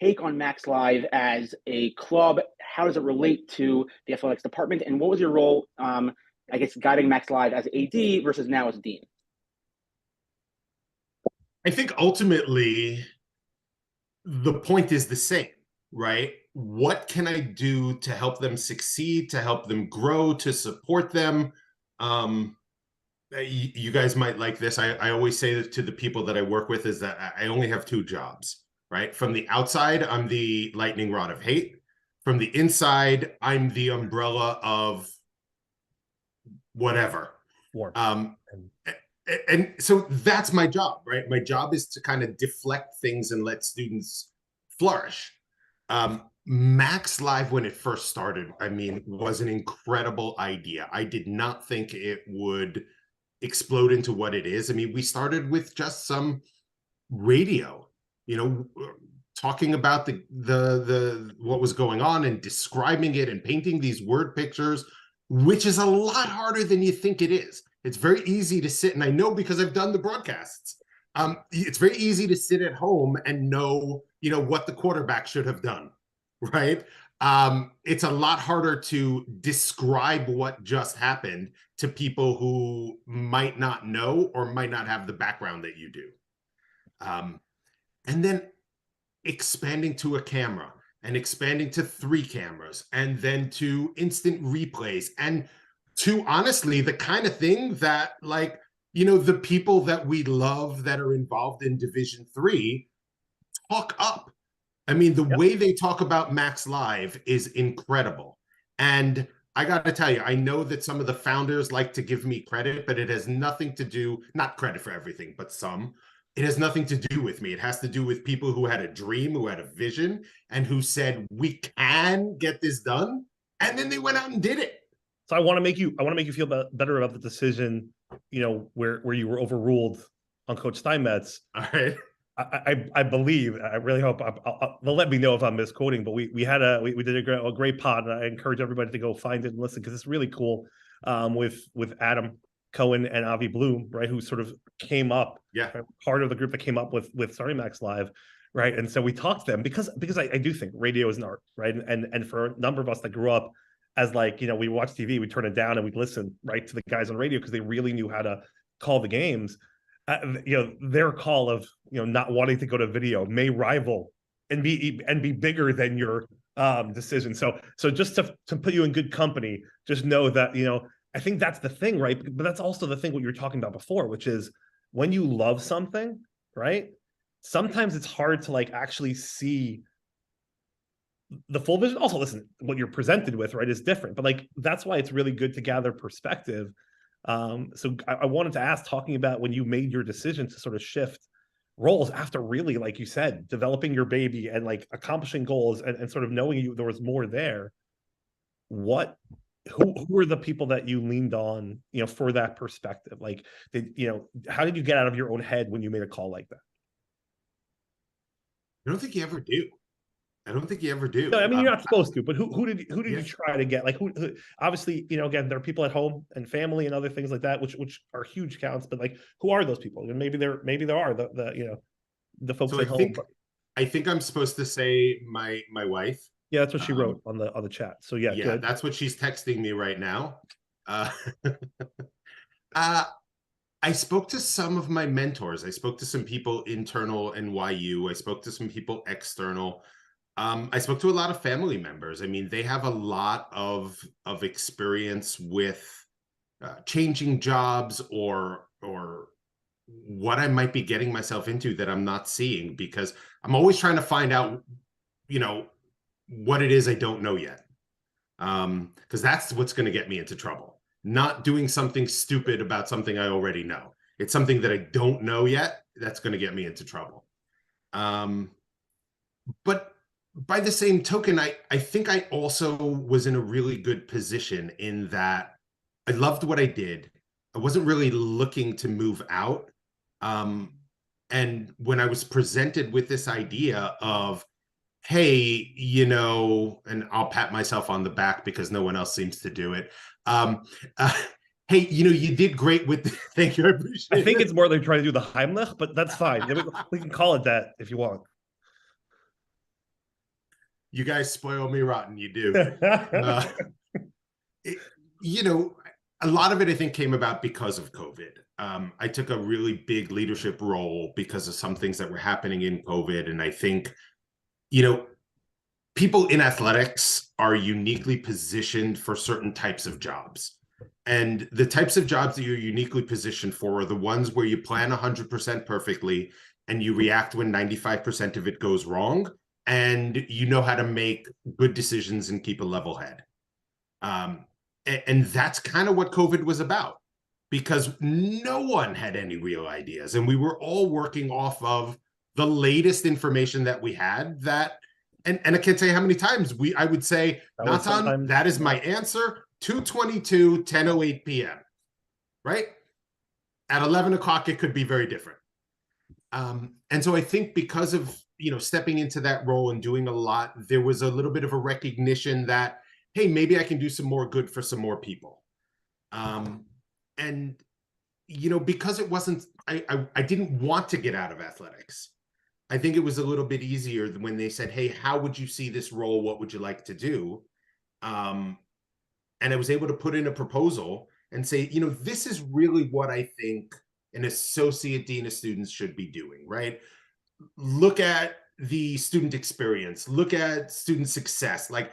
take on Max Live as a club? How does it relate to the athletics department? And what was your role, I guess, guiding Max Live as AD versus now as Dean? I think ultimately the point is the same, right? What can I do to help them succeed, to help them grow, to support them? You guys might like this. I always say to the people that I work with is that I only have two jobs, right? From the outside, I'm the lightning rod of hate. From the inside, I'm the umbrella of whatever. And so that's my job, right? My job is to kind of deflect things and let students flourish. Max Live, when it first started, I mean, was an incredible idea. I did not think it would explode into what it is. I mean, we started with just some radio, talking about the what was going on and describing it and painting these word pictures, which is a lot harder than you think it is. It's very easy to sit, and I know because I've done the broadcasts. It's very easy to sit at home and know, what the quarterback should have done, right? It's a lot harder to describe what just happened to people who might not know or might not have the background that you do. And then expanding to a camera and expanding to 3 cameras and then to instant replays and to honestly the kind of thing that the people that we love that are involved in Division 3 talk up. I mean, the way they talk about Max Live is incredible. And I got to tell you, I know that some of the founders like to give me credit, but it has nothing to do, not credit for everything, but some. It has nothing to do with me. It has to do with people who had a dream, who had a vision, and who said, we can get this done. And then they went out and did it. So I want to make you feel better about the decision, where you were overruled on Coach Steinmetz. All right. I believe, I really hope they'll let me know if I'm misquoting, but we did a great pod, and I encourage everybody to go find it and listen because it's really cool. With Adam Cohen and Avi Bloom, right, who sort of came up, part of the group that came up with Sorry Max Live, right, and so we talked to them because I do think radio is an art, right, and for a number of us that grew up as we watch TV, we turn it down and we listen right to the guys on radio because they really knew how to call the games. Their call of not wanting to go to video may rival and be bigger than your decision. So just to put you in good company, just know that I think that's the thing, right? But that's also the thing what you were talking about before, which is when you love something, right? Sometimes it's hard to like actually see the full vision. Also, listen, what you're presented with, right, is different. But like that's why it's really good to gather perspective. So I wanted to ask, talking about when you made your decision to sort of shift roles after really, like you said, developing your baby and like accomplishing goals and sort of knowing you there was more there. What who were the people that you leaned on, you know, for that perspective? Like, how did you get out of your own head when you made a call like that? I don't think you ever do. I don't think you ever do. No, I mean, you're not supposed to, but who did Yeah. you try to get? Like, who obviously, you know, again, there are people at home and family and other things like that, which are huge counts. But like, who are those people? And maybe there are the you know, the folks So at home. I think I'm supposed to say my wife. Yeah, that's what she wrote on the chat. So yeah, Yeah, good. that's what she's texting me right now. Uh, I spoke to some of my mentors. I spoke to some people internal NYU. I spoke to some people external. I spoke to a lot of family members. I mean, they have a lot of experience with changing jobs or what I might be getting myself into that I'm not seeing, because I'm always trying to find out, you know, what it is I don't know yet. Because that's what's going to get me into trouble. Not doing something stupid about something I already know. It's something that I don't know yet that's going to get me into trouble. But by the same token, I think I also was in a really good position in that I loved what I did. I wasn't really looking to move out. And when I was presented with this idea of, hey, you know, and I'll pat myself on the back because no one else seems to do it. Hey, you know, you did great with thank you. I appreciate I think it. it's more they're trying to do the Heimlich, but that's fine. We can call it that if you want. You guys spoil me rotten. You do. You know, a lot of it, I think, came about because of COVID. I took a really big leadership role because of some things that were happening in COVID. And I think, you know, people in athletics are uniquely positioned for certain types of jobs. And the types of jobs that you're uniquely positioned for are the ones where you plan 100% perfectly and you react when 95% of it goes wrong, and you know how to make good decisions and keep a level head. And that's kind of what COVID was about, because no one had any real ideas. And we were all working off of the latest information that we had that, and I can't tell you how many times I would say, Natan, that is my answer, 2:22, 10:08 p.m., right? At 11 o'clock, it could be very different. And so I think because of, you know, stepping into that role and doing a lot, there was a little bit of a recognition that, hey, maybe I can do some more good for some more people. And, you know, because it wasn't, I didn't want to get out of athletics. I think it was a little bit easier when they said, hey, how would you see this role? What would you like to do? And I was able to put in a proposal and say, you know, this is really what I think an associate dean of students should be doing, right? Look at the student experience, look at student success. Like,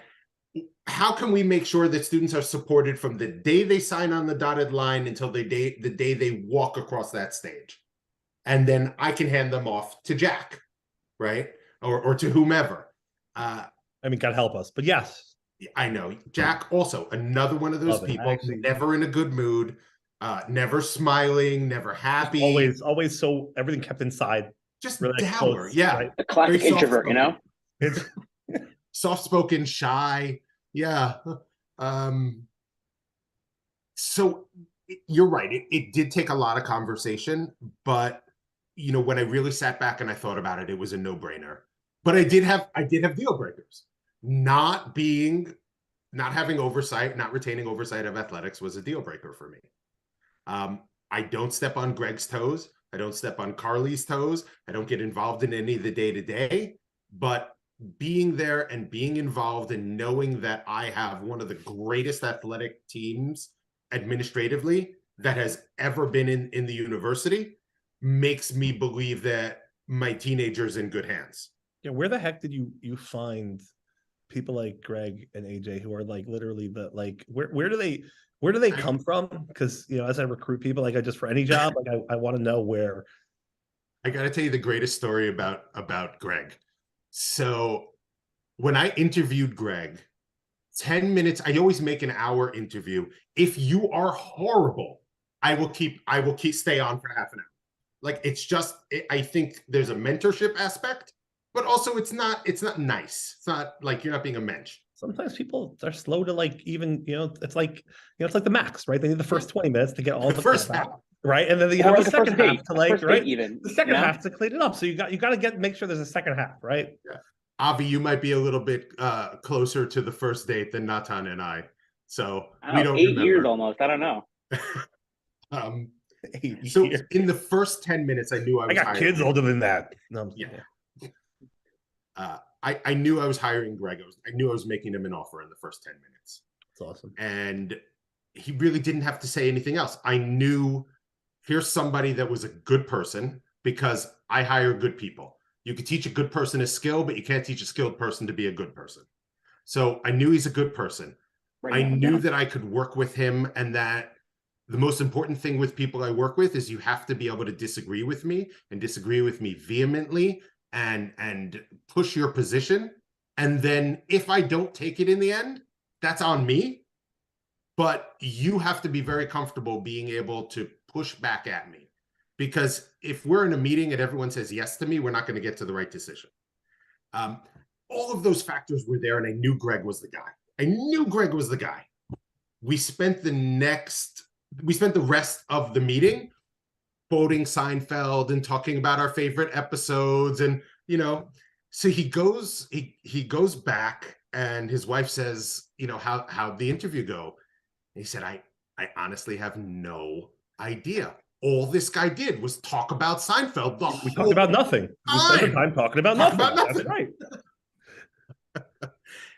how can we make sure that students are supported from the day they sign on the dotted line until the day they walk across that stage? And then I can hand them off to Jack, right? Or to whomever. I mean, God help us, but yes. I know. Jack, also another one of those people, never in a good mood, never smiling, never happy. Always so everything kept inside. Just dour, yeah. Right? A classic introvert, you know? It's soft-spoken, shy, yeah. So you're right. It did take a lot of conversation, but you know, when I really sat back and I thought about it, it was a no-brainer. But I did have deal breakers. Not having oversight, not retaining oversight of athletics was a deal breaker for me. I don't step on Greg's toes. I don't step on Carly's toes. I don't get involved in any of the day-to-day, but being there and being involved and knowing that I have one of the greatest athletic teams administratively that has ever been in the university makes me believe that my teenager's in good hands. Yeah, where the heck did you find people like Greg and AJ who are like literally where do they come from? Because as I recruit people, like I just for any job, like I want to know where. I got to tell you the greatest story about Greg. So when I interviewed Greg, 10 minutes, I always make an hour interview. If you are horrible, I will stay on for half an hour. Like I think there's a mentorship aspect, but also it's not nice. It's not like you're not being a mensch. Sometimes people are slow to like even, it's like the Macs, right? They need the first 20 minutes to get all the first crap half. out, right? And then you Or have the like second half to like, right? Even the second half to clean it up. So you got to make sure there's a second half, right? Yeah. Avi, you might be a little bit closer to the first date than Natan and I. So we don't 8 remember. years almost. I don't know. 8 So years. in the first 10 minutes, I knew I was got hiring kids older than that. No, yeah. I knew I was hiring Greg. I knew I was making him an offer in the first 10 minutes. That's awesome. And he really didn't have to say anything else. I knew here's somebody that was a good person because I hire good people. You can teach a good person a skill, but you can't teach a skilled person to be a good person. So I knew he's a good person. I knew that I could work with him, and that the most important thing with people I work with is you have to be able to disagree with me and disagree with me vehemently and push your position. And then if I don't take it in the end, that's on me. But you have to be very comfortable being able to push back at me. Because if we're in a meeting and everyone says yes to me, we're not going to get to the right decision. All of those factors were there, and I knew Greg was the guy. We spent the rest of the meeting quoting Seinfeld and talking about our favorite episodes, and so he goes back, and his wife says, how'd the interview go? And he said, I honestly have no idea. All this guy did was talk about Seinfeld. We talked about nothing. We spent the time talking about nothing. That's right.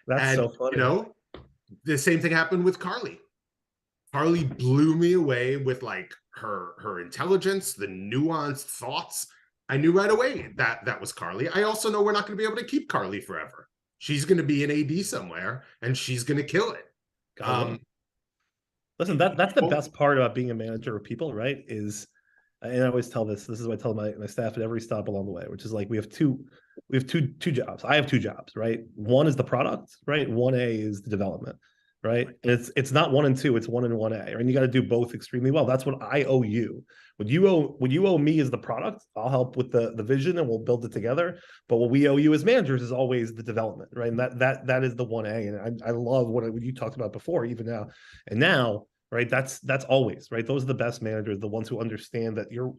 That's so funny. The same thing happened with Carly. Carly blew me away with like her intelligence, the nuanced thoughts. I knew right away that was Carly. I also know we're not going to be able to keep Carly forever. She's going to be an AD somewhere, and she's going to kill it. Listen, that's the best part about being a manager of people, right? And I always tell this is what I tell my staff at every stop along the way, which is like we have two jobs. I have two jobs, right? One is the product, right? 1A is the development, right? And it's not 1 and 2, it's 1 and 1A, and you got to do both extremely well. That's what I owe you. What you owe me is the product. I'll help with the vision, and we'll build it together. But what we owe you as managers is always the development, right? And that is the 1A. And I love what you talked about before, even now, and now. Right. That's always right. Those are the best managers, the ones who understand that your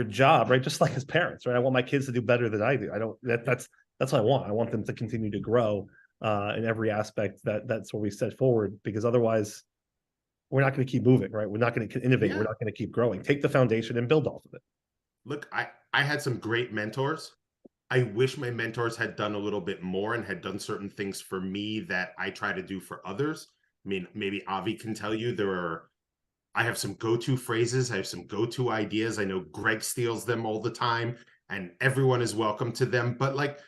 job, right? Just like as parents, right? I want my kids to do better than I do. That's what I want. I want them to continue to grow in every aspect that's what we set forward, because otherwise we're not going to keep moving, right? We're not going to innovate. Yeah. We're not going to keep growing. Take the foundation and build off of it. Look, I had some great mentors. I wish my mentors had done a little bit more and had done certain things for me that I try to do for others. I mean, maybe Avi can tell you I have some go-to phrases. I have some go-to ideas. I know Greg steals them all the time, and everyone is welcome to them. But like,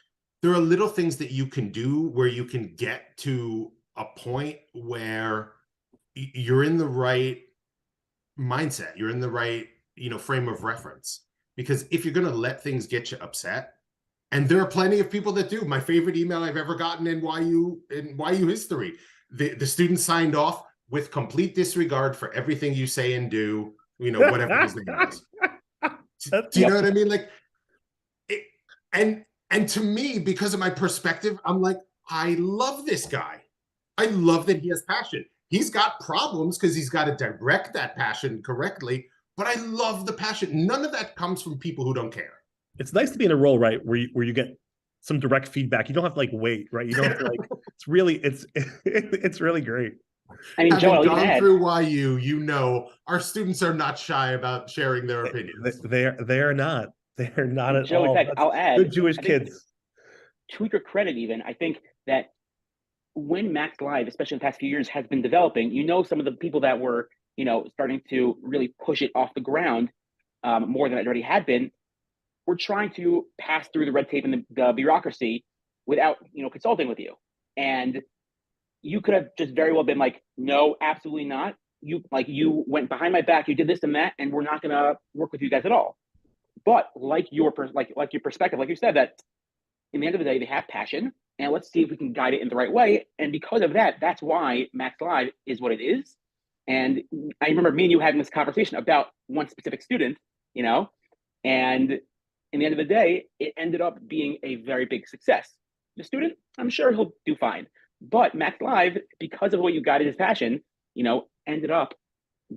there are little things that you can do where you can get to a point where you're in the right mindset. You're in the right, frame of reference. Because if you're going to let things get you upset, and there are plenty of people that do. My favorite email I've ever gotten in YU history. The student signed off with complete disregard for everything you say and do, whatever his name is. Do you know what I mean? Like, and to me, because of my perspective, I'm like, I love this guy. I love that he has passion. He's got problems because he's got to direct that passion correctly, but I love the passion. None of that comes from people who don't care. It's nice to be in a role, right, where you get some direct feedback. You don't have to like wait, right? You don't have to like. It's really great. I mean, Joe, having gone through YU, our students are not shy about sharing their opinions. They're not. They're not at Joe, all. in fact, I'll add, good Jewish kids. To your credit, even I think that when Max Live, especially in the past few years, has been developing, some of the people that were starting to really push it off the ground more than it already had been. We're trying to pass through the red tape and the bureaucracy without, consulting with you. And you could have just very well been like, no, absolutely not. You went behind my back, you did this and that, and we're not gonna work with you guys at all. But like your perspective, like you said, that in the end of the day, they have passion, and let's see if we can guide it in the right way. And because of that, that's why Max Live is what it is. And I remember me and you having this conversation about one specific student, and in the end of the day, it ended up being a very big success. The student, I'm sure he'll do fine. But Max Live, because of the way you guided his passion, ended up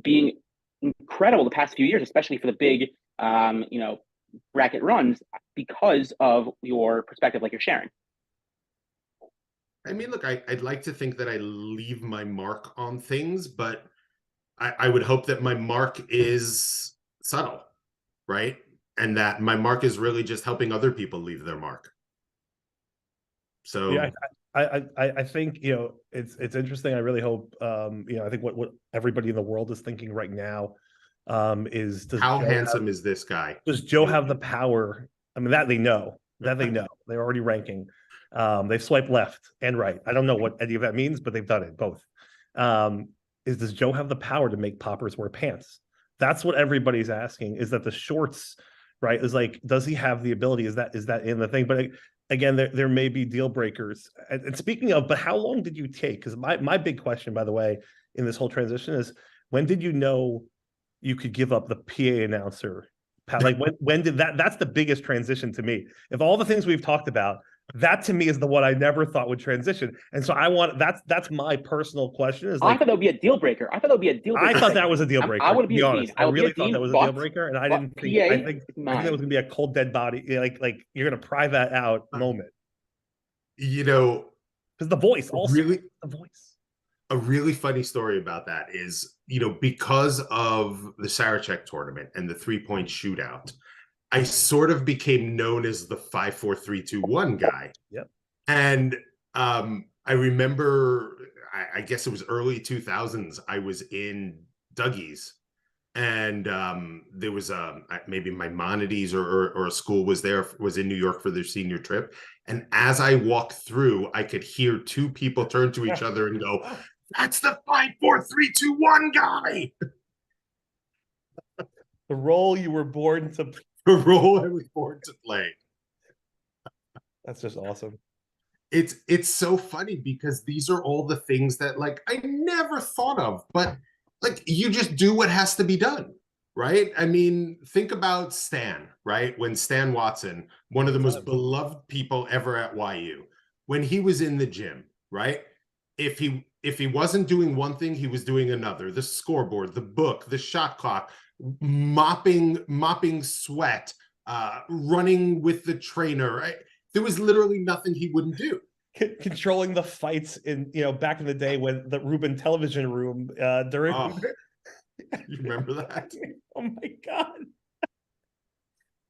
being incredible the past few years, especially for the big, bracket runs, because of your perspective, like you're sharing. I mean, look, I'd like to think that I leave my mark on things, but I would hope that my mark is subtle, right? And that my mark is really just helping other people leave their mark. So yeah, I think it's interesting. I really hope I think what everybody in the world is thinking right now is how handsome is this guy? Does Joe have the power? I mean, that they know. They're already ranking. They've swiped left and right. I don't know what any of that means, but they've done it both. Does Joe have the power to make poppers wear pants? That's what everybody's asking. Is that the shorts, right? Is like, does he have the ability? Is that in the thing? But again, there may be deal breakers. And speaking of, but how long did you take? Because my big question, by the way, in this whole transition is, when did you know you could give up the PA announcer? Like when did that? That's the biggest transition to me. If all the things we've talked about, that to me is the one I never thought would transition. And so that's my personal question. Is like, I thought that would be a deal breaker. I thought that was a deal breaker. I would be honest. I really thought that was a deal breaker, and I didn't think. I think that was gonna be a cold dead body. Like you're gonna pry that out moment. Because the voice also really the voice. A really funny story about that is, because of the Sarachek tournament and the 3-point shootout, I sort of became known as the 5-4-3-2-1 guy. Yep. And I remember, I guess it was early 2000s, I was in Dougie's, and there was maybe Maimonides or a school was in New York for their senior trip. And as I walked through, I could hear two people turn to each other and go, "That's the 5-4-3-2-1 guy." The role you were born to play. The role I was born to play. That's just awesome. It's so funny because these are all the things that like I never thought of, but like you just do what has to be done, right? I mean, think about Stan, right? When Stan Watson, one of the most beloved people ever at YU, when he was in the gym, right? If he wasn't doing one thing, he was doing another. The scoreboard, the book, the shot clock, mopping sweat, running with the trainer, right? There was literally nothing he wouldn't do. Controlling the fights in, back in the day when the Rubin television room during. Oh, you remember that? Oh my God.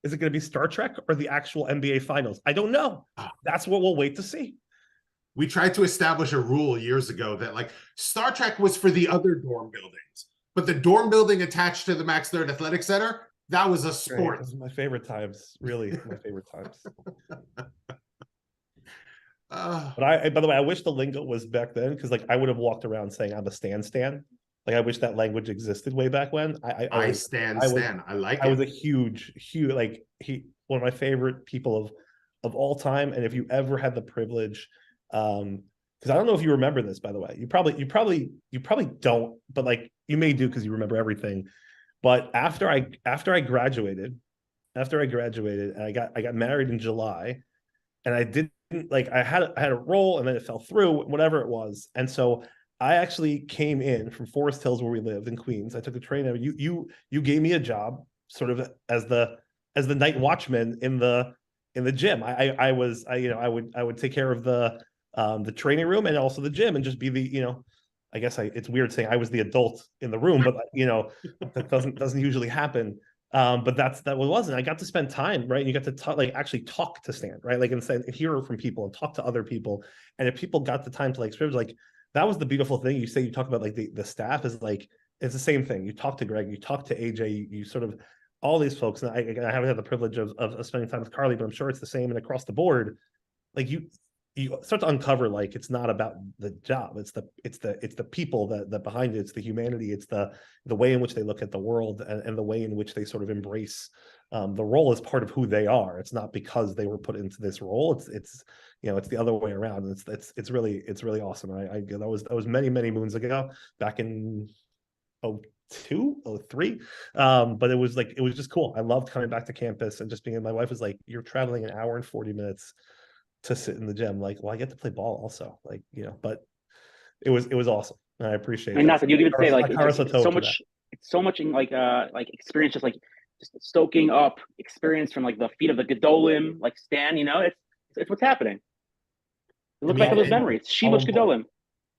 Is it going to be Star Trek or the actual NBA finals? I don't know. That's what we'll wait to see. We tried to establish a rule years ago that like Star Trek was for the other dorm buildings, but the dorm building attached to the Max Third Athletic Center, that was a sport. Right. Those are my favorite times. Really, my favorite times. But by the way, I wish the lingo was back then, because like I would have walked around saying I'm a Stan. Like I wish that language existed way back when. I stand. I like it. I was a huge, one of my favorite people of all time. And if you ever had the privilege, because I don't know if you remember this, by the way, you probably don't, but like you may do because you remember everything. But after I graduated, and I got married in July, and I didn't I had a role, and then it fell through, whatever it was. And so I actually came in from Forest Hills, where we lived in Queens. I took a train. You gave me a job sort of as the night watchman in the gym. I would take care of the training room and also the gym, and just be the, I guess it's weird saying I was the adult in the room, but that doesn't usually happen. But that what it was. And I got to spend time, right? And you got to actually talk to Stan, right? Like, and hear from people and talk to other people. And if people got the time to experience, that was the beautiful thing. You talk about the staff is it's the same thing. You talk to Greg, you talk to AJ, you sort of all these folks. And I haven't had the privilege of spending time with Carly, but I'm sure it's the same and across the board. you start to uncover like it's not about the job, it's the people that behind it, it's the humanity, it's the way in which they look at the world, and the way in which they sort of embrace the role as part of who they are. It's not because they were put into this role. It's it's the other way around. And it's really awesome. That was many moons ago, back in 02, 03. But it was just cool. I loved coming back to campus and just being. My wife was like, "You're traveling an hour and 40 minutes to sit in the gym." Like, well, I get to play ball also. Like, but it was awesome. And I appreciate it. And that's what you even say, like it's so much in like experience, just stoking up experience from like the feet of the Gedolim, like Stan, it's what's happening. Look back at those memories. Shibuch Gedolim.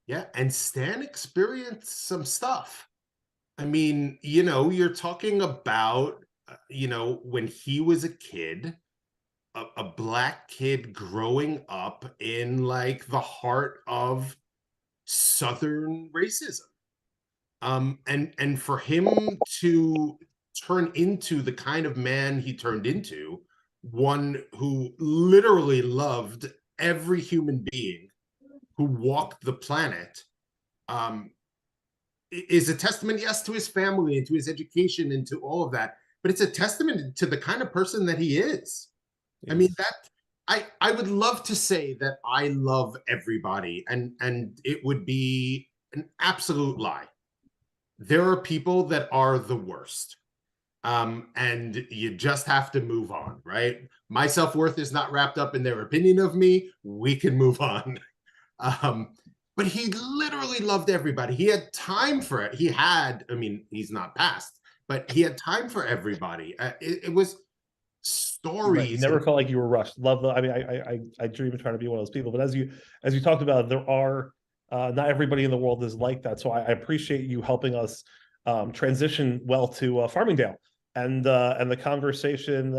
Yeah, and Stan experienced some stuff. I mean, you're talking about, when he was a kid, a black kid growing up in like the heart of Southern racism. And for him to turn into the kind of man he turned into, one who literally loved every human being who walked the planet, is a testament, yes, to his family and to his education and to all of that, but it's a testament to the kind of person that he is. Yes. I mean, I would love to say that I love everybody, and it would be an absolute lie. There are people that are the worst. And you just have to move on, right? My self-worth is not wrapped up in their opinion of me. We can move on. But he literally loved everybody. He had time for it. He's not passed, but he had time for everybody. It was stories. Right. You never felt like you were rushed. I dream of trying to be one of those people. But as you talked about, there are not everybody in the world is like that. So I appreciate you helping us transition well to Farmingdale and the conversation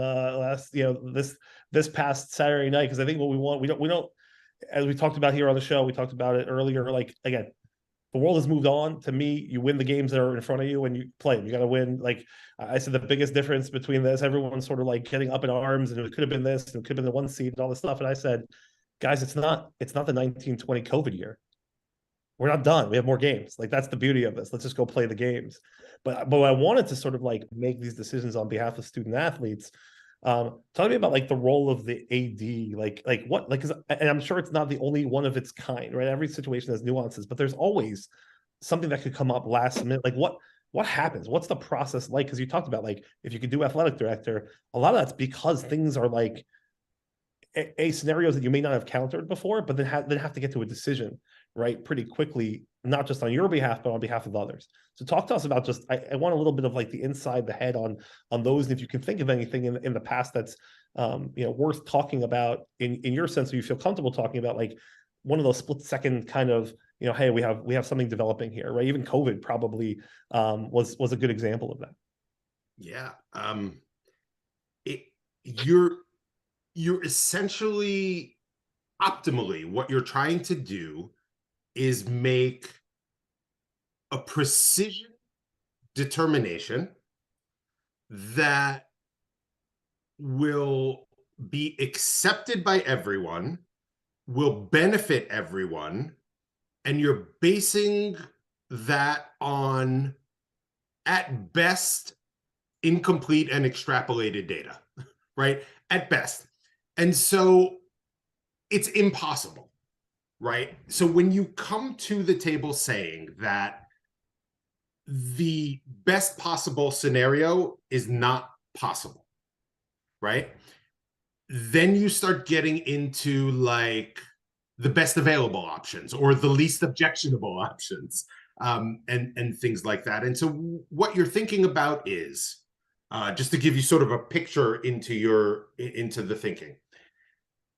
this past Saturday night, because I think what we don't, as we talked about here on the show, we talked about it earlier. Like, again, the world has moved on. To me, you win the games that are in front of you and you play them. You got to win. Like I said, the biggest difference between this, everyone's sort of like getting up in arms, and it could have been this, and it could have been the 1 seed and all this stuff. And I said, guys, it's not the 1920 COVID year. We're not done. We have more games. Like, that's the beauty of this. Let's just go play the games. But I wanted to sort of like make these decisions on behalf of student athletes. Talk to me about like the role of the AD, and I'm sure it's not the only one of its kind, right? Every situation has nuances, but there's always something that could come up last minute. Like what happens? What's the process like? Because you talked about like, if you could do athletic director, a lot of that's because things are like scenarios that you may not have countered before, but then have to get to a decision, right, pretty quickly, not just on your behalf, but on behalf of others. So talk to us about just, I want a little bit of like the inside the head on those. And if you can think of anything in the past that's, worth talking about in your sense, or you feel comfortable talking about, like one of those split second kind of, hey, we have something developing here, right? Even COVID probably was a good example of that. Yeah. You're essentially, optimally, what you're trying to do is make a precision determination that will be accepted by everyone, will benefit everyone, and you're basing that on, at best, incomplete and extrapolated data, right? At best. And so it's impossible, right? So when you come to the table saying that the best possible scenario is not possible, right? Then you start getting into like the best available options or the least objectionable options, and things like that. And so what you're thinking about is, just to give you sort of a picture into the thinking,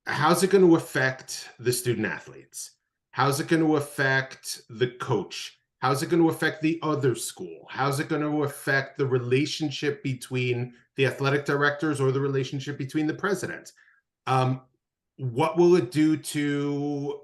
how's it going to affect the student athletes? How's it going to affect the coach? How's it going to affect the other school? How's it going to affect the relationship between the athletic directors or the relationship between the president? What will it do to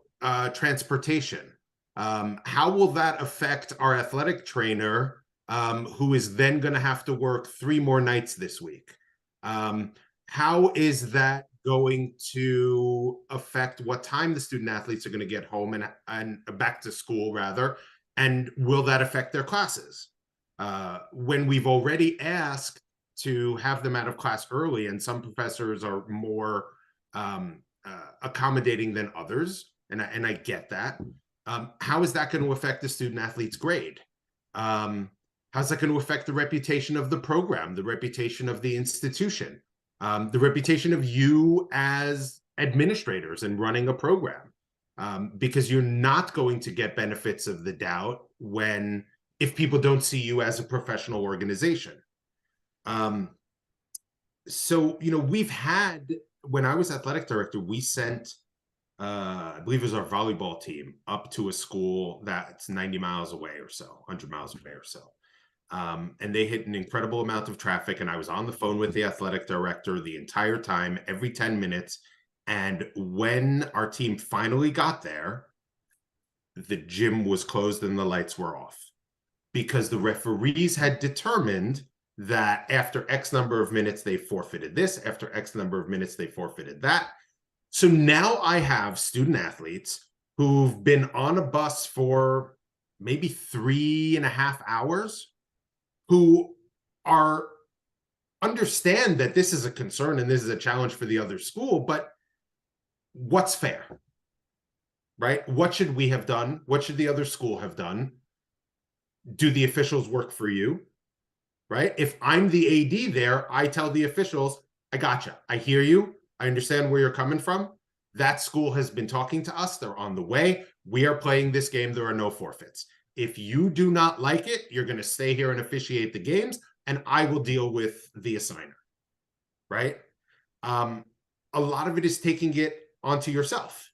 transportation? How will that affect our athletic trainer, who is then going to have to work 3 more nights this week? How is that going to affect what time the student athletes are going to get home and back to school rather? And will that affect their classes? When we've already asked to have them out of class early, and some professors are more accommodating than others, and I get that. How is that going to affect the student athlete's grade? How's that going to affect the reputation of the program, the reputation of the institution, the reputation of you as administrators and running a program? Because you're not going to get benefits of the doubt if people don't see you as a professional organization. So, we've had, when I was athletic director, we sent, I believe it was our volleyball team, up to a school that's 90 miles away or so, 100 miles away or so. And they hit an incredible amount of traffic. And I was on the phone with the athletic director the entire time, every 10 minutes. And when our team finally got there, the gym was closed and the lights were off, because the referees had determined that after X number of minutes, they forfeited this. After X number of minutes, they forfeited that. So now I have student athletes who've been on a bus for maybe 3.5 hours, who understand that this is a concern and this is a challenge for the other school, but what's fair, right? What should we have done? What should the other school have done? Do the officials work for you, right? If I'm the AD there, I tell the officials, I gotcha. I hear you. I understand where you're coming from. That school has been talking to us. They're on the way. We are playing this game. There are no forfeits. If you do not like it, you're going to stay here and officiate the games, and I will deal with the assigner, right? A lot of it is taking it onto yourself,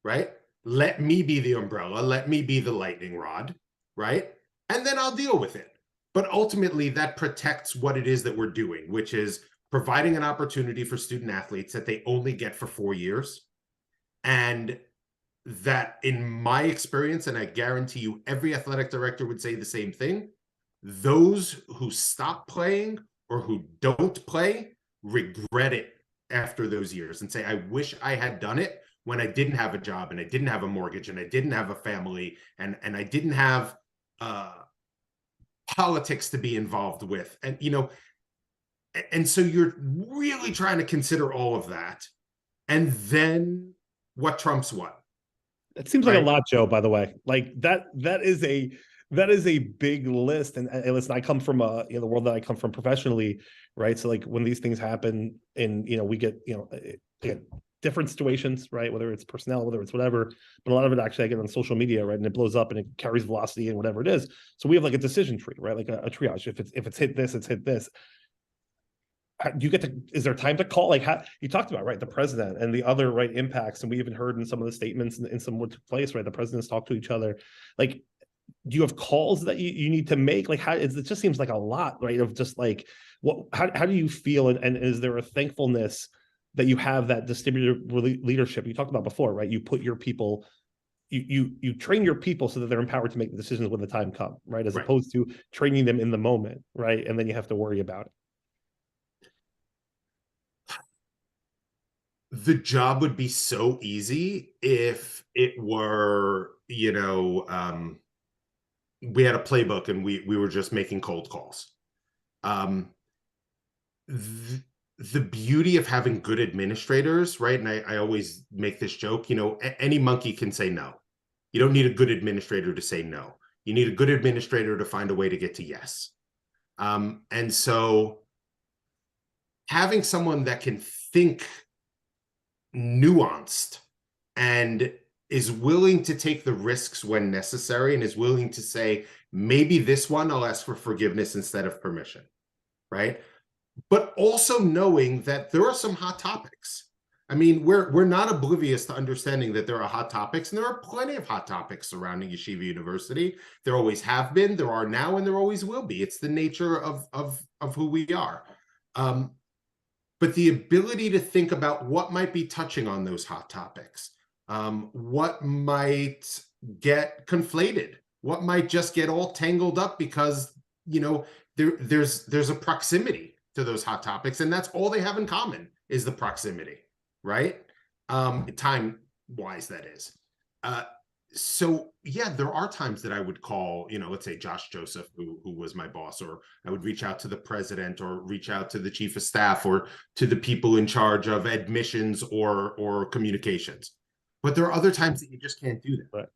right? Let me be the umbrella. Let me be the lightning rod, right? And then I'll deal with it. But ultimately, that protects what it is that we're doing, which is providing an opportunity for student athletes that they only get for 4 years. And that, in my experience, and I guarantee you every athletic director would say the same thing, those who stop playing or who don't play regret it after those years and say, I wish I had done it when I didn't have a job and I didn't have a mortgage and I didn't have a family and I didn't have politics to be involved with. And so you're really trying to consider all of that. And then what trumps what? It seems like a lot, Joe, by the way. Like that is a big list. And listen, I come from the world that I come from professionally, right? So like when these things happen and we get different situations, right? Whether it's personnel, whether it's whatever, but a lot of it actually I get on social media, right? And it blows up and it carries velocity and whatever it is. So we have like a decision tree, right? Like a triage. If it's hit this, it's hit this. Do you get to, is there time to call? Like how you talked about, right? The president and the other right impacts. And we even heard in some of the statements in some what took place, right? The presidents talk to each other. Like, do you have calls that you need to make? Like it just seems like a lot, right? Of just like, how do you feel? And is there a thankfulness that you have that distributed leadership you talked about before, right? You put your people, you train your people so that they're empowered to make the decisions when the time comes, right? As opposed to training them in the moment, right? And then you have to worry about it. The job would be so easy if it were, we had a playbook and we were just making cold calls. The beauty of having good administrators, right? And I always make this joke, any monkey can say no. You don't need a good administrator to say no. You need a good administrator to find a way to get to yes. And so having someone that can think nuanced and is willing to take the risks when necessary and is willing to say, maybe this one I'll ask for forgiveness instead of permission, right? But also knowing that there are some hot topics. I mean, we're not oblivious to understanding that there are hot topics, and there are plenty of hot topics surrounding Yeshiva University. There always have been, there are now, and there always will be. It's the nature of who we are. But the ability to think about what might be touching on those hot topics, what might get conflated, what might just get all tangled up because, there's a proximity to those hot topics, and that's all they have in common is the proximity, right? Time wise, that is. So yeah, there are times that I would call, let's say Josh Joseph, who was my boss, or I would reach out to the president, or reach out to the chief of staff, or to the people in charge of admissions or communications. But there are other times that you just can't do that,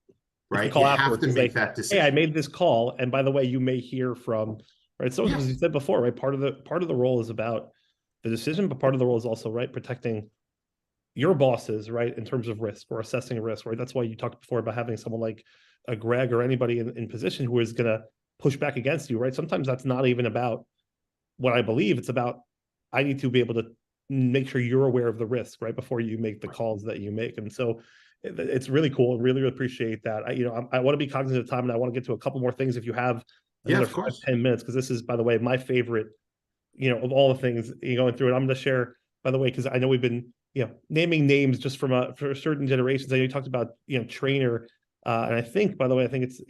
Right. right? Call You have afterwards to and make say, that "Hey, I decision. made this call, and by the way, you may hear from," right. So as you said before, right, part of the role is about the decision, but part of the role is also, right, protecting your bosses, right, in terms of risk or assessing risk, right. That's why you talked before about having someone like a Greg or anybody in position who is going to push back against you, right. Sometimes that's not even about what I believe. It's about, I need to be able to make sure you're aware of the risk, right, before you make the calls that you make. And so it's really cool. Really appreciate that. I want to be cognizant of time, and I want to get to a couple more things if you have Yeah, another of course. 5-10 minutes, because this is, by the way, my favorite, of all the things going through it. I'm going to share, by the way, because I know we've been, naming names just for certain generations. I know you talked about, trainer, and I think, by the way, I think it's,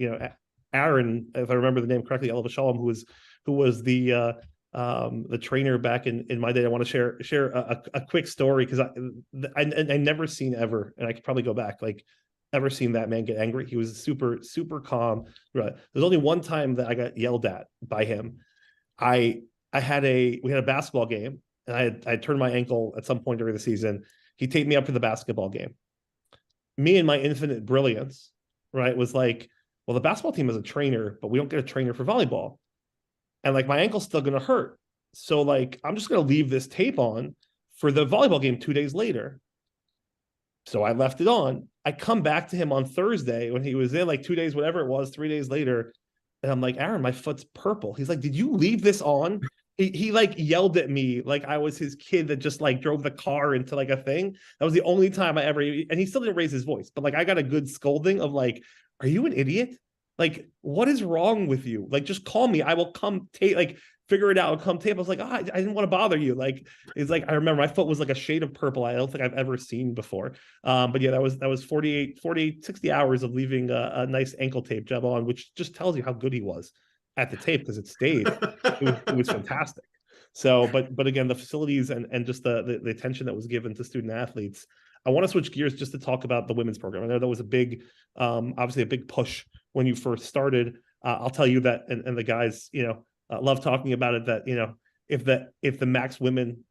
Aaron, if I remember the name correctly, Elva Shalom, who was the trainer back in my day. I want to share a quick story, because I never seen ever, and I could probably go back, like, ever seen that man get angry. He was super calm. Right. There's only one time that I got yelled at by him. We had a basketball game, and I had turned my ankle at some point during the season. He taped me up for the basketball game. Me and my infinite brilliance, right, was like, well, the basketball team has a trainer, but we don't get a trainer for volleyball. And like, my ankle's still going to hurt. So like, I'm just going to leave this tape on for the volleyball game 2 days later. So I left it on. I come back to him on Thursday when he was in, like 2 days, whatever it was, 3 days later. And I'm like, Aaron, my foot's purple. He's like, did you leave this on? He like yelled at me like I was his kid that just like drove the car into like a thing. That was the only time I ever, and he still didn't raise his voice, but like, I got a good scolding of like, are you an idiot? Like, what is wrong with you? Like, just call me. I will come take, like, figure it out. I'll come tape. I was like, I didn't want to bother you. Like, it's like, I remember my foot was like a shade of purple. I don't think I've ever seen before. But yeah, that was 48, 60 hours of leaving a nice ankle tape job on, which just tells you how good he was at the tape, because it stayed. It was fantastic. So, but again, the facilities and just the attention that was given to student athletes. I want to switch gears just to talk about the women's program. I know that was a big, obviously a big push when you first started. I'll tell you that, and the guys, love talking about it, that, if the Max women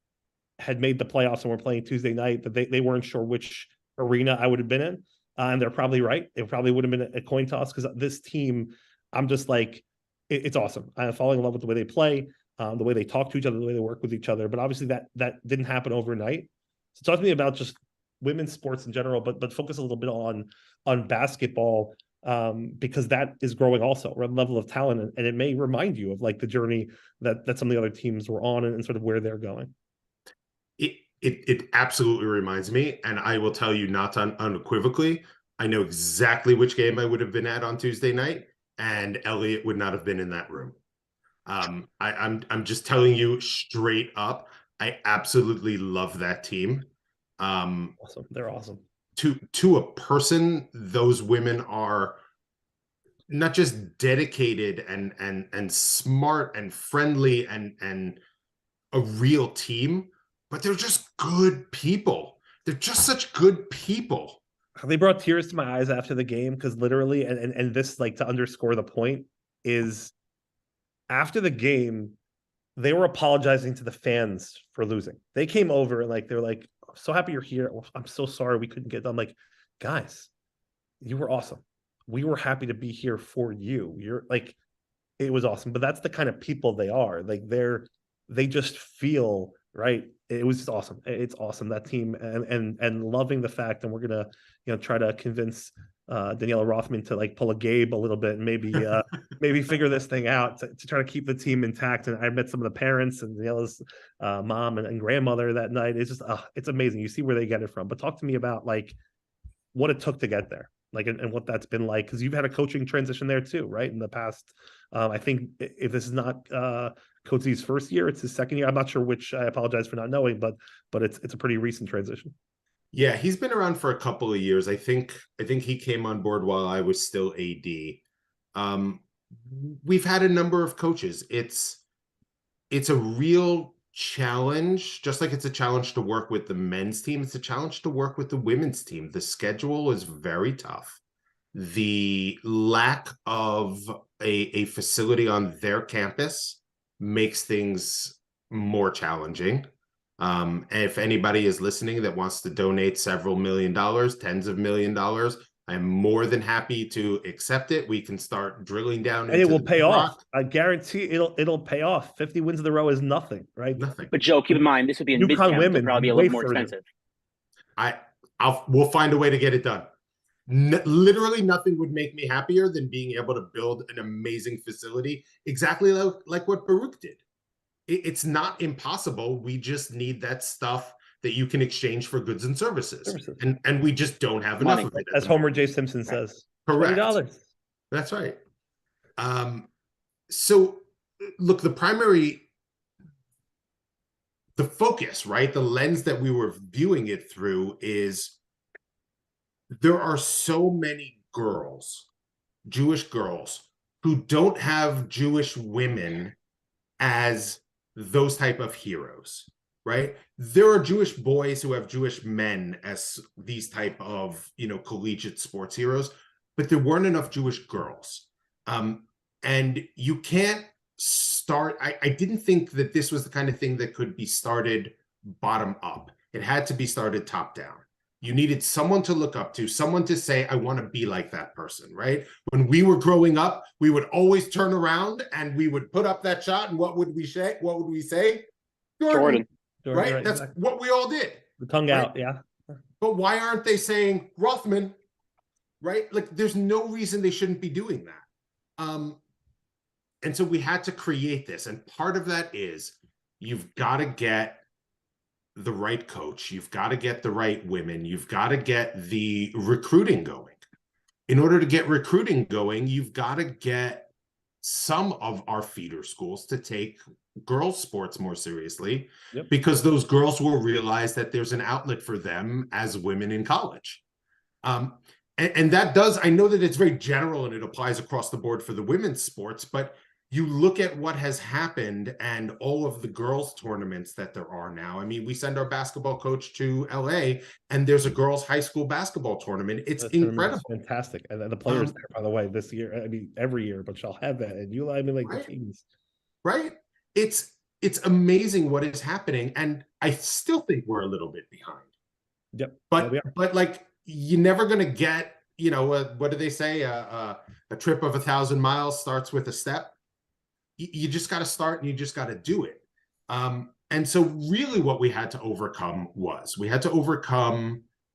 had made the playoffs and were playing Tuesday night, that they weren't sure which arena I would have been in. And they're probably right. It probably would have been a coin toss, because this team, I'm just like, it's awesome. I'm falling in love with the way they play, the way they talk to each other, the way they work with each other. But obviously that didn't happen overnight. So talk to me about just women's sports in general, but focus a little bit on basketball, because that is growing also, a level of talent, and it may remind you of like the journey that some of the other teams were on, and sort of where they're going. It absolutely reminds me, and I will tell you, not unequivocally, I know exactly which game I would have been at on Tuesday night, and Elliot would not have been in that room. I'm just telling you straight up, I absolutely love that team. Awesome. They're awesome. To a person, those women are not just dedicated and smart and friendly and a real team, but they're just good people. They're just such good people. They brought tears to my eyes after the game, because literally, and this, like, to underscore the point, is after the game, they were apologizing to the fans for losing. They came over and like, they're like, so happy you're here. I'm so sorry we couldn't get done. Like, guys, you were awesome. We were happy to be here for you. You're like, it was awesome. But that's the kind of people they are. Like, they just feel right. It was just awesome. It's awesome, that team, and loving the fact. And we're gonna, try to convince Daniela Rothman to like pull a Gabe a little bit, and maybe figure this thing out to try to keep the team intact. And I met some of the parents and Daniela's mom and grandmother that night. It's just it's amazing. You see where they get it from. But talk to me about like what it took to get there, like, and what that's been like, because you've had a coaching transition there too, right? In the past, I think if this is not Coach Z's first year, it's his second year. I'm not sure which. I apologize for not knowing, but it's a pretty recent transition. Yeah, he's been around for a couple of years. I think he came on board while I was still AD. We've had a number of coaches. It's a real challenge, just like it's a challenge to work with the men's team, it's a challenge to work with the women's team. The schedule is very tough. The lack of a facility on their campus makes things more challenging. And if anybody is listening that wants to donate several $1,000,000, tens of $1,000,000, I'm more than happy to accept it. We can start drilling down And it into will the pay off. rock. I guarantee it'll pay off. 50 wins in a row is nothing, right? Nothing. But Joe, keep in mind this would be in UConn Midtown, women so probably be a way little more further. expensive. We'll find a way to get it done. Literally nothing would make me happier than being able to build an amazing facility, exactly like what Baruch did. It's not impossible. We just need that stuff that you can exchange for goods and services. And we just don't have enough of it. As Homer J. Simpson says. Correct. $20. That's right. So look, the focus, right? The lens that we were viewing it through is there are so many girls, Jewish girls, who don't have Jewish women as those type of heroes, right? There are Jewish boys who have Jewish men as these type of, collegiate sports heroes, but there weren't enough Jewish girls. And you can't start, I didn't think that this was the kind of thing that could be started bottom up. It had to be started top down. You needed someone to look up to, someone to say, I want to be like that person, right? When we were growing up, we would always turn around and we would put up that shot, and what would we say? Jordan. Right? That's exactly what we all did. The tongue out, yeah. But why aren't they saying Rothman, right? Like, there's no reason they shouldn't be doing that. And so we had to create this. And part of that is you've got to get the right coach. You've got to get the right women. You've got to get the recruiting going. In order to get recruiting going, you've got to get some of our feeder schools to take girls' sports more seriously, because those girls will realize that there's an outlet for them as women in college. And that does, I know that it's very general and it applies across the board for the women's sports, but you look at what has happened and all of the girls' tournaments that there are now. I mean, we send our basketball coach to LA and there's a girls' high school basketball tournament. It's incredible. It's fantastic. And the players there, by the way, this year, I mean, every year, but y'all have that. And the teams. Right. It's amazing what is happening. And I still think we're a little bit behind. Yep. But like, you're never going to get, what do they say? A trip of 1,000 miles starts with a step. You just got to start and you just got to do it. And so really what we had to overcome,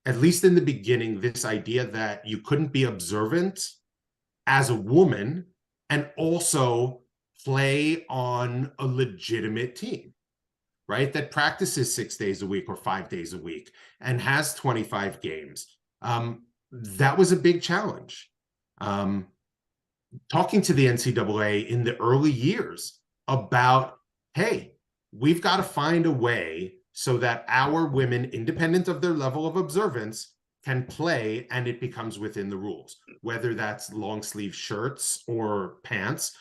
at least in the beginning, this idea that you couldn't be observant as a woman and also play on a legitimate team, right? That practices 6 days a week or 5 days a week and has 25 games. That was a big challenge. Talking to the NCAA in the early years about, hey, we've got to find a way so that our women, independent of their level of observance, can play and it becomes within the rules, whether that's long sleeve shirts or pants,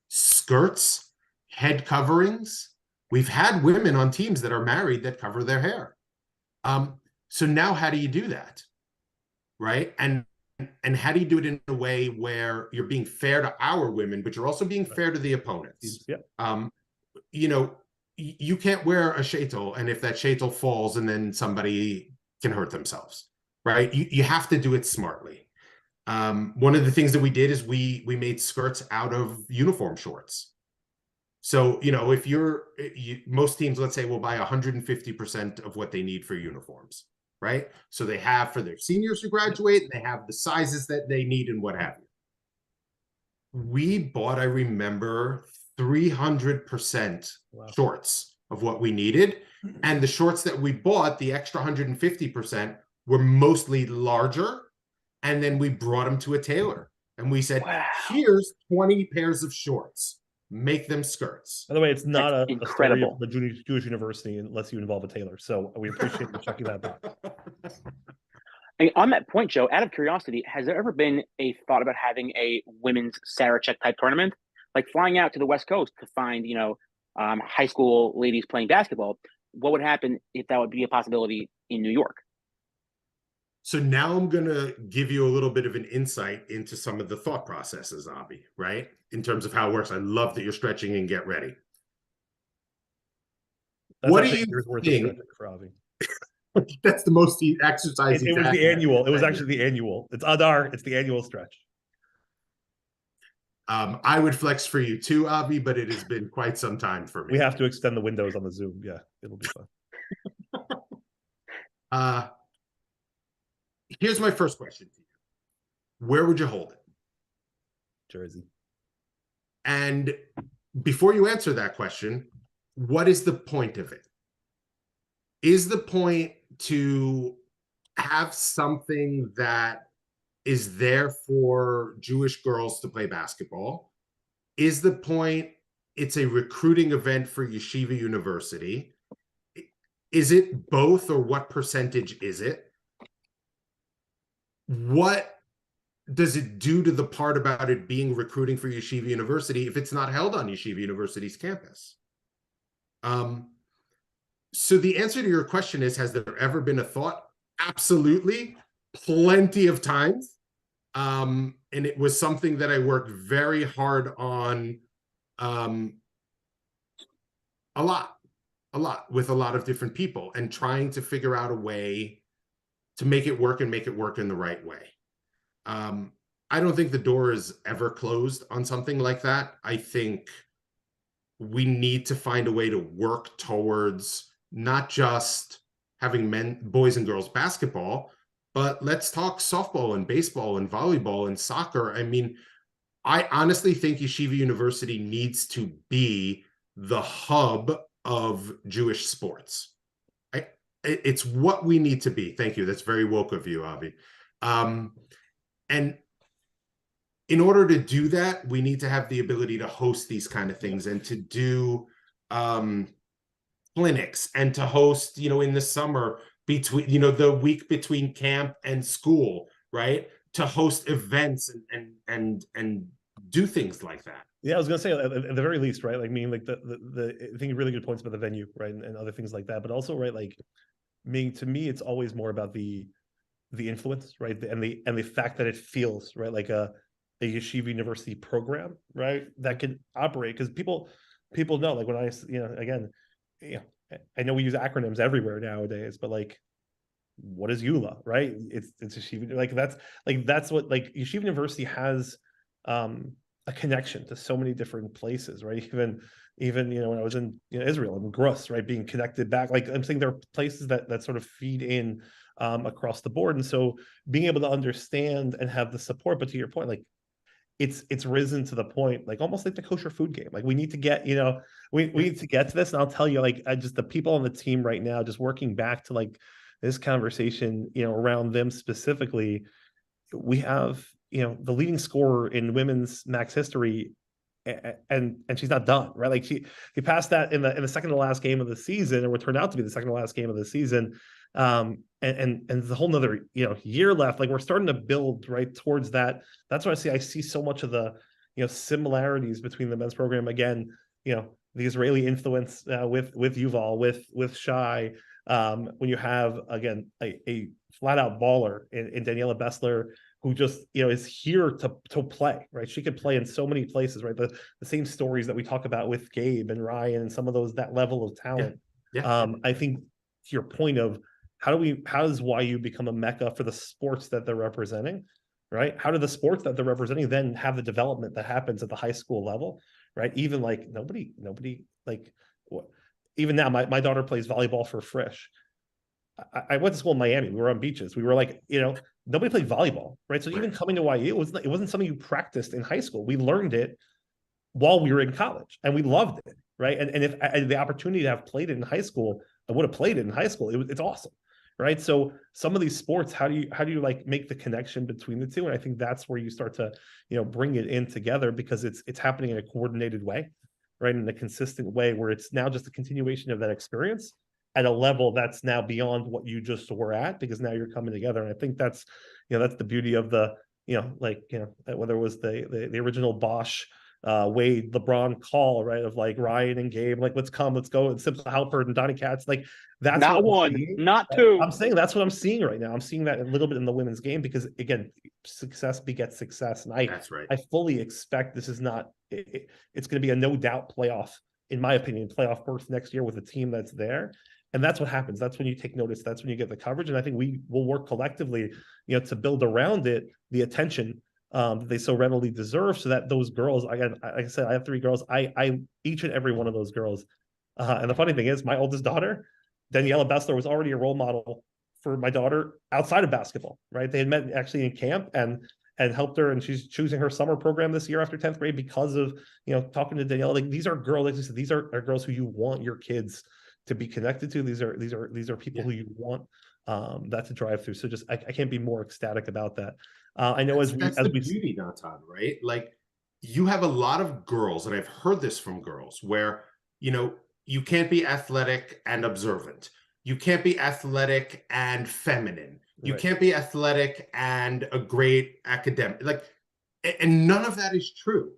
skirts, head coverings. We've had women on teams that are married that cover their hair. So now how do you do that? Right? And how do you do it in a way where you're being fair to our women, but you're also being fair to the opponents? You can't wear a shaitel, and if that shaitel falls and then somebody can hurt themselves, right? You have to do it smartly. One of the things that we did is we made skirts out of uniform shorts. So, if most teams, let's say, will buy 150% of what they need for uniforms. Right? So they have for their seniors who graduate, they have the sizes that they need and what have you. We bought, I remember, 300% shorts of what we needed. And the shorts that we bought, the extra 150%, were mostly larger. And then we brought them to a tailor and we said, here's 20 pairs of shorts. Make them skirts. By the way, it's not a story of incredible. the Jewish university unless you involve a tailor. So we appreciate you checking that out. And on that point, Joe, out of curiosity, has there ever been a thought about having a women's Sarachek type tournament? Like flying out to the West Coast to find, high school ladies playing basketball. What would happen if that would be a possibility in New York? So now I'm going to give you a little bit of an insight into some of the thought processes, Avi, right? In terms of how it works. I love that you're stretching and get ready. That's What do actually you a year's worth of think? stretching for Avi. That's the most exercise It was the annual. It was actually the annual. It's Adar. It's the annual stretch. I would flex for you too, Avi, but it has been quite some time for me. We have to extend the windows on the Zoom. Yeah, it'll be fun. Here's my first question to you. Where would you hold it? Jersey. And before you answer that question, what is the point of it? Is the point to have something that is there for Jewish girls to play basketball? Is the point it's a recruiting event for Yeshiva University? Is it both, or what percentage is it? What does it do to the part about it being recruiting for Yeshiva University if it's not held on Yeshiva University's campus? So the answer to your question is, has there ever been a thought? Absolutely, plenty of times. And it was something that I worked very hard on a lot with a lot of different people, and trying to figure out a way to make it work and make it work in the right way. I don't think the door is ever closed on something like that. I think we need to find a way to work towards not just having boys and girls basketball, but let's talk softball and baseball and volleyball and soccer. I mean, I honestly think Yeshiva University needs to be the hub of Jewish sports. It's what we need to be. Thank you. That's very woke of you, Avi. And in order to do that, we need to have the ability to host these kind of things, and to do clinics, and to host, in the summer between, the week between camp and school, right? To host events and do things like that. Yeah, I was gonna say at the very least, right? Like, I mean, like the I think really good points about the venue, right, and other things like that. But also, right, like, to me, it's always more about the influence, right, and the fact that it feels right like a Yeshiva University program, right, that can operate, because people know, like, when I, again, I know we use acronyms everywhere nowadays, but like, what is EULA, right? It's Yeshiva, that's what, like, Yeshiva University has a connection to so many different places, right? Even when I was in Israel and Grus, right, being connected back, like, I'm saying there are places that sort of feed in across the board, and so being able to understand and have the support. But to your point, like, it's risen to the point, like, almost like the kosher food game. Like, we need to get, we need to get to this. And I'll tell you, like, just the people on the team right now, just working back to like this conversation, around them specifically, we have, the leading scorer in women's Macs history, and she's not done, right? Like, she passed that in the second to last game of the season, or what turned out to be the second to last game of the season. And the whole nother year left. Like, we're starting to build right towards that. That's what I see so much of the similarities between the men's program. Again, the Israeli influence with Yuval, with Shai, when you have, again, a flat out baller in Daniela Bessler, who just is here to play, right? She could play in so many places, right? The same stories that we talk about with Gabe and Ryan and some of those, that level of talent. Yeah. I think, to your point of how does YU become a mecca for the sports that they're representing, right? How do the sports that they're representing then have the development that happens at the high school level, right? Even like nobody like, even now, my daughter plays volleyball for Frisch. I went to school in Miami. We were on beaches. We were like, nobody played volleyball, right? So even coming to YU, it wasn't something you practiced in high school. We learned it while we were in college, and we loved it, right? And if I had the opportunity to have played it in high school, I would have played it in high school. It's awesome, right? So some of these sports, how do you like make the connection between the two? And I think that's where you start to bring it in together, because it's happening in a coordinated way, right? In a consistent way, where it's now just a continuation of that experience at a level that's now beyond what you just were at, because now you're coming together. And I think that's that's the beauty of the whether it was the original Bosch Wade, LeBron call, right? Of like Ryan and Gabe, like let's come, let's go, and Simpson Halpert and Donnie Katz. Like that's Not what one, not two. I'm saying that's what I'm seeing right now. I'm seeing that a little bit in the women's game because again, success begets success, and That's right. I fully expect this is not. It's going to be a no doubt playoff, in my opinion, playoff berth next year with a team that's there. And that's what happens. That's when you take notice. That's when you get the coverage. And I think we will work collectively, to build around it the attention that they so readily deserve, so that those girls, again, like I said, I have 3 girls. I each and every one of those girls. And the funny thing is, my oldest daughter, Daniela Bessler, was already a role model for my daughter outside of basketball. Right? They had met actually in camp and helped her, and she's choosing her summer program this year after 10th grade because of talking to Daniela. Like these are girls, like you said, these are girls who you want your kids to be connected to. These are people who you want that to drive through. So just I can't be more ecstatic about that. I know that's the beauty, Natan, right? Like you have a lot of girls, and I've heard this from girls, where you can't be athletic and observant. You can't be athletic and feminine. You Right. can't be athletic and a great academic. Like, and none of that is true.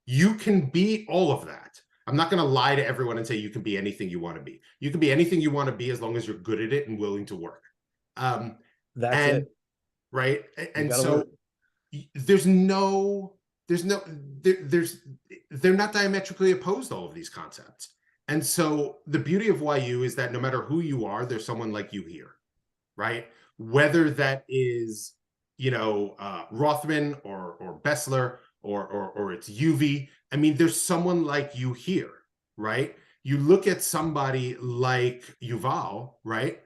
You can be all of that. I'm not going to lie to everyone and say you can be anything you want to be. You can be anything you want to be as long as you're good at it and willing to work. That's and it. right. And so work. They're not diametrically opposed, all of these concepts. And so the beauty of YU is that no matter who you are, there's someone like you here, right? Whether that is, Rothman or Bessler or it's UV. I mean, there's someone like you here, right? You look at somebody like Yuval, right?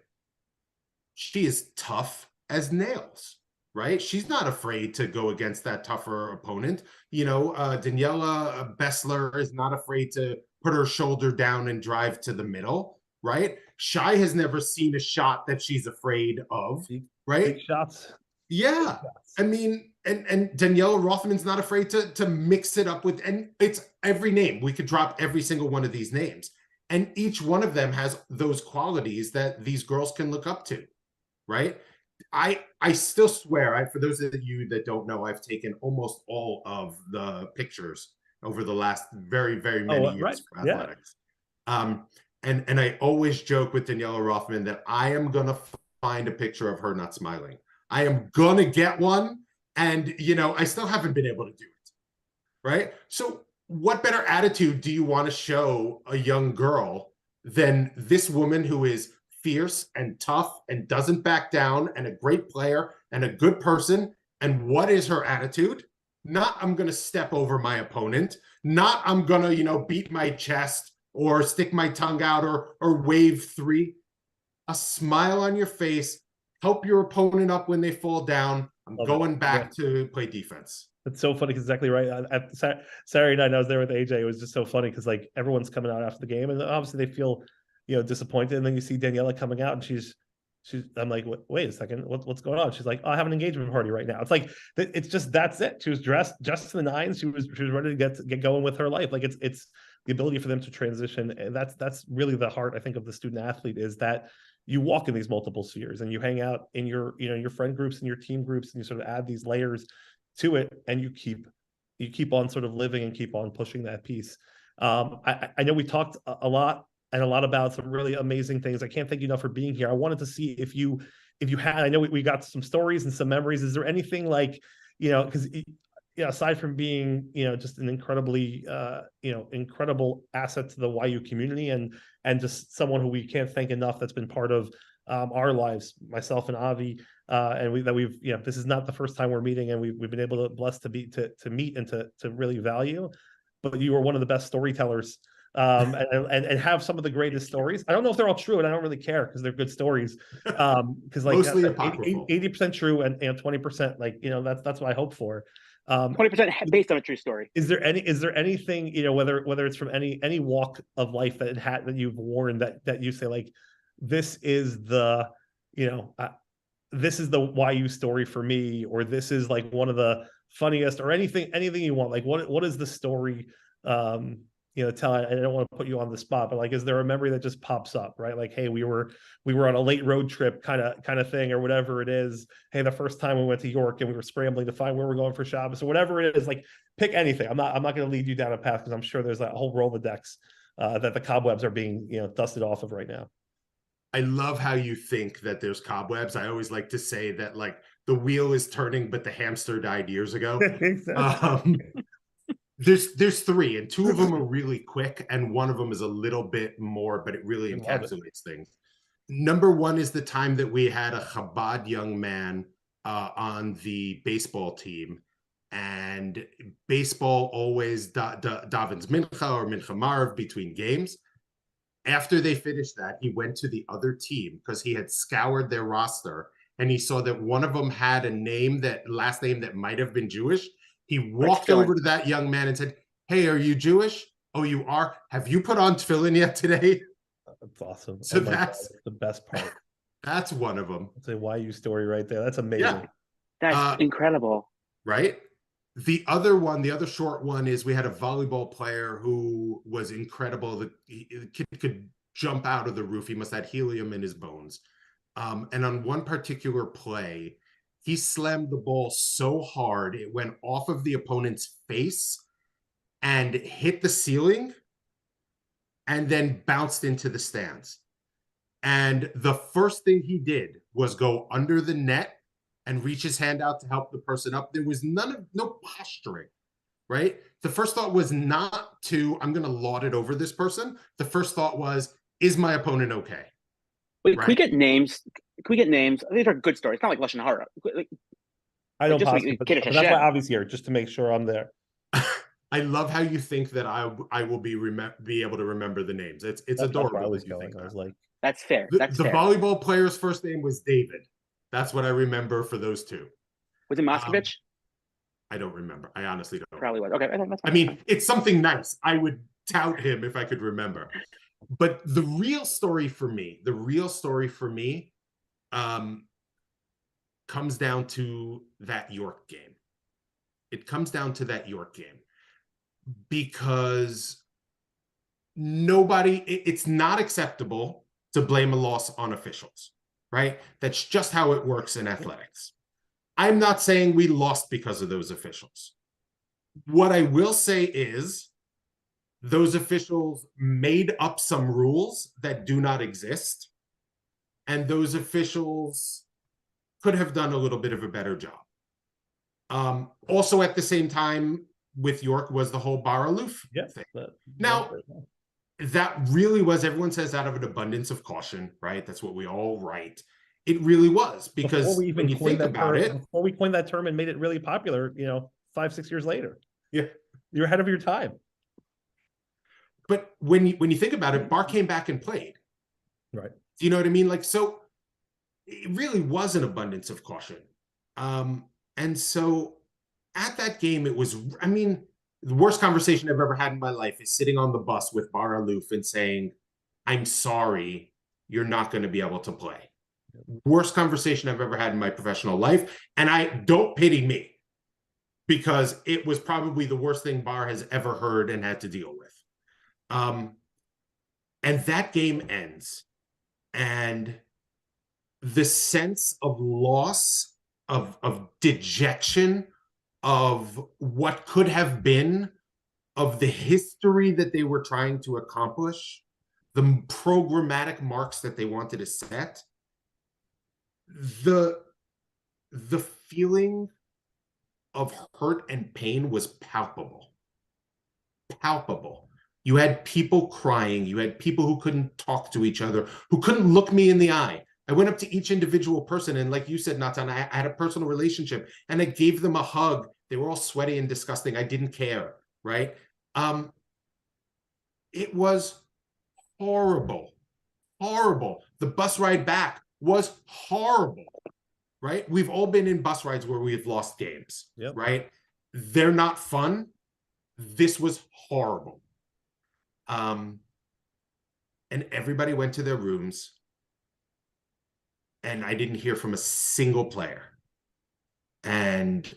She is tough as nails, right? She's not afraid to go against that tougher opponent. Daniela Bessler is not afraid to put her shoulder down and drive to the middle, right? Shai has never seen a shot that she's afraid of, right? Big shots. Yeah. I mean, and Daniela Rothman's not afraid to mix it up with, and it's every name. We could drop every single one of these names. And each one of them has those qualities that these girls can look up to, right? I still swear, for those of you that don't know, I've taken almost all of the pictures over the last very, very many years for athletics. Yeah. And I always joke with Daniela Rothman that I am going to find a picture of her not smiling. I am going to get one. And, I still haven't been able to do it. Right. So what better attitude do you want to show a young girl than this woman who is fierce and tough and doesn't back down and a great player and a good person? And what is her attitude? Not I'm going to step over my opponent. Not I'm going to, beat my chest or stick my tongue out or wave 3. A smile on your face. Help your opponent up when they fall down. I'm going back to play defense. It's so funny because exactly right. At Saturday night, I was there with AJ. It was just so funny because like everyone's coming out after the game, and obviously they feel, disappointed. And then you see Daniela coming out, and she's. I'm like, wait a second, what's going on? She's like, oh, I have an engagement party right now. It's like it's just that's it. She was dressed just to the nines. She was ready to get going with her life. Like it's the ability for them to transition. And that's really the heart, I think, of the student athlete, is that you walk in these multiple spheres and you hang out in your your friend groups and your team groups, and you sort of add these layers to it, and you keep on sort of living and keep on pushing that piece. I know we talked a lot about some really amazing things. I can't thank you enough for being here. I wanted to see if you had, I know we got some stories and some memories. Is there anything like, because aside from being, just an incredibly, incredible asset to the YU community and just someone who we can't thank enough, that's been part of our lives, myself and Avi, and we've this is not the first time we're meeting, and we've been able to blessed to meet and to really value. But you are one of the best storytellers, and have some of the greatest stories. I don't know if they're all true, and I don't really care because they're good stories. Because like mostly 80% true and 20% like that's what I hope for. 20% based on a true story. Is there anything whether it's from any walk of life that you've worn that you say like, this is the this is the YU story for me, or this is like one of the funniest, or anything you want, like what is the story tell, I don't want to put you on the spot, but like, is there a memory that just pops up, right? Like, hey, we were on a late road trip kind of thing, or whatever it is. Hey, the first time we went to York and we were scrambling to find where we're going for Shabbos, or whatever it is. Like, pick anything. I'm not going to lead you down a path, because I'm sure there's that whole Rolodex that the cobwebs are being dusted off of right now. I love how you think that there's cobwebs. I always like to say that, like, the wheel is turning, but the hamster died years ago. Exactly. There's three, and two of them are really quick, and one of them is a little bit more, but it really encapsulates things. Number one is the time that we had a Chabad young man on the baseball team, and baseball always davens mincha or mincha marv between games. After they finished that, he went to the other team because he had scoured their roster, and he saw that one of them had a last name that might have been Jewish. He walked over to that young man and said, "Hey, are you Jewish? Oh, you are? Have you put on tefillin yet today?" That's awesome. So that's the best part. That's one of them. It's a YU story right there. That's amazing. Yeah. That's incredible. Right? The other short one is we had a volleyball player who was incredible. The kid could jump out of the roof. He must have had helium in his bones. And on one particular play, he slammed the ball so hard, it went off of the opponent's face and hit the ceiling and then bounced into the stands. And the first thing he did was go under the net and reach his hand out to help the person up. There was no posturing, right? The first thought was not to, I'm going to laud it over this person. The first thought was, is my opponent okay? Wait, right? Can we get names? These are good stories. It's not like Lashon Hara. I don't possibly, but that's why Avi's here, just to make sure I'm there. I love how you think that I will be able to remember the names. It's adorable. I was going. I was like, that's fair. The volleyball player's first name was David. That's what I remember for those two. Was it Moskovich? I don't remember. I honestly don't. Probably was. Okay. I mean, it's something nice. I would tout him if I could remember. But the real story for me comes down to that York game. It comes down to that York game because it's not acceptable to blame a loss on officials, right? That's just how it works in athletics. I'm not saying we lost because of those officials. What I will say is those officials made up some rules that do not exist, and those officials could have done a little bit of a better job. Also, at the same time, with York was the whole bar aloof thing. Now, that really was, everyone says, out of an abundance of caution, right? That's what we all write. It really was, because when you think about it, before we coined that term and made it really popular, 5-6 years later, yeah, you're ahead of your time. But when you think about it, Bar came back and played, right? Do you know what I mean? Like, so it really was an abundance of caution. And so at that game, it was, I mean, the worst conversation I've ever had in my life is sitting on the bus with Bar Aloof and saying, "I'm sorry, you're not going to be able to play." Worst conversation I've ever had in my professional life. And I don't pity me, because it was probably the worst thing Bar has ever heard and had to deal with. And that game ends. And the sense of loss, of dejection, of what could have been, of the history that they were trying to accomplish, the programmatic marks that they wanted to set, the feeling of hurt and pain was palpable. Palpable. You had people crying. You had people who couldn't talk to each other, who couldn't look me in the eye. I went up to each individual person, and like you said, Natan, I had a personal relationship, and I gave them a hug. They were all sweaty and disgusting. I didn't care, right? It was horrible, horrible. The bus ride back was horrible, right? We've all been in bus rides where we've lost games, right? They're not fun. This was horrible. And everybody went to their rooms, and I didn't hear from a single player. And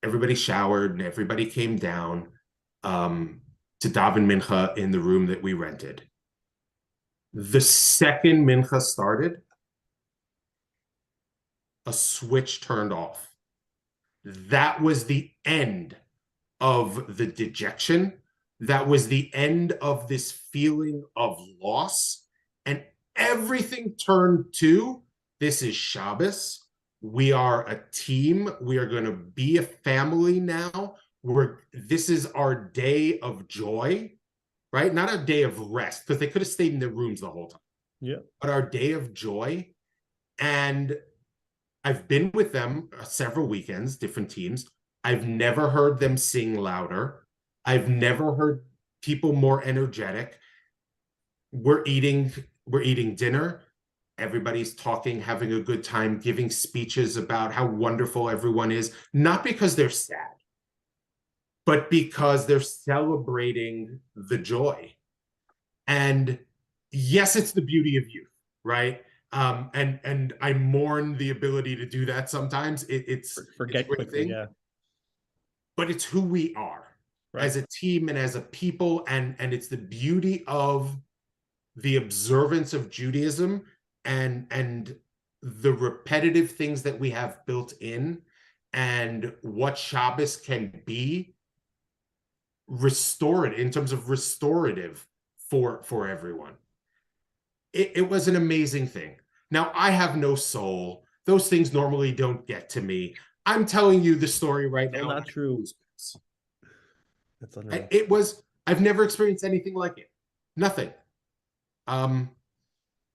everybody showered and everybody came down. to daven mincha in the room that we rented. The second mincha started, a switch turned off. That was the end of the dejection. That was the end of this feeling of loss. And everything turned to, this is Shabbos. We are a team. We are going to be a family now. This is our day of joy, right? Not a day of rest, because they could have stayed in their rooms the whole time. Yeah. But our day of joy. And I've been with them several weekends, different teams. I've never heard them sing louder. I've never heard people more energetic. We're eating dinner. Everybody's talking, having a good time, giving speeches about how wonderful everyone is, not because they're sad, but because they're celebrating the joy. And yes, it's the beauty of youth, right? And I mourn the ability to do that sometimes. It's Forget it's a great quickly, thing, yeah. but it's who we are as a team and as a people, and it's the beauty of the observance of Judaism and the repetitive things that we have built in, and what Shabbos can be restored in terms of restorative for everyone. It was an amazing thing. Now, I have no soul. Those things normally don't get to me. I'm telling you the story right now. Not true. That's unreal. I've never experienced anything like it. Nothing.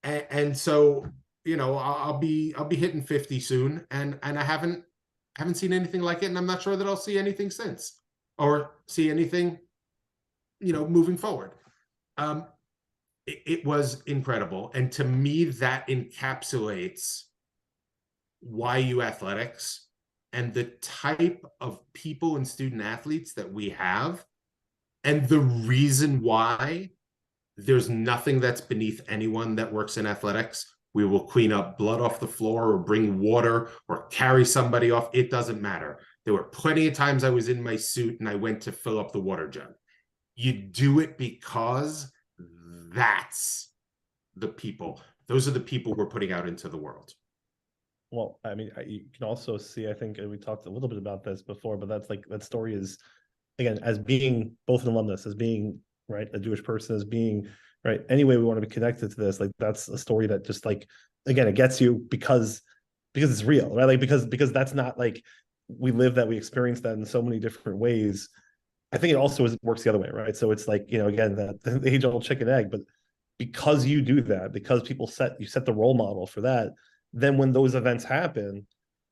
And so, you know, I'll be hitting 50 soon, and I haven't seen anything like it, and I'm not sure that I'll see anything since, or see anything, you know, moving forward. It was incredible, and to me, that encapsulates YU athletics and the type of people and student athletes that we have, and the reason why there's nothing that's beneath anyone that works in athletics. We will clean up blood off the floor, or bring water, or carry somebody off. It doesn't matter. There were plenty of times I was in my suit and I went to fill up the water jug. You do it because that's the people. Those are the people we're putting out into the world. Well, I mean, you can also see, I think we talked a little bit about this before, but that's like, that story is, again, as being both an alumnus, as being, right, a Jewish person, as being, right, any way we want to be connected to this, like, that's a story that just, like, again, it gets you because it's real, right? Like, because that's not like we live that, we experience that in so many different ways. I think it also works the other way, right? So it's like, you know, again, that the age-old chicken egg, but because you do that, because people set the role model for that, then when those events happen,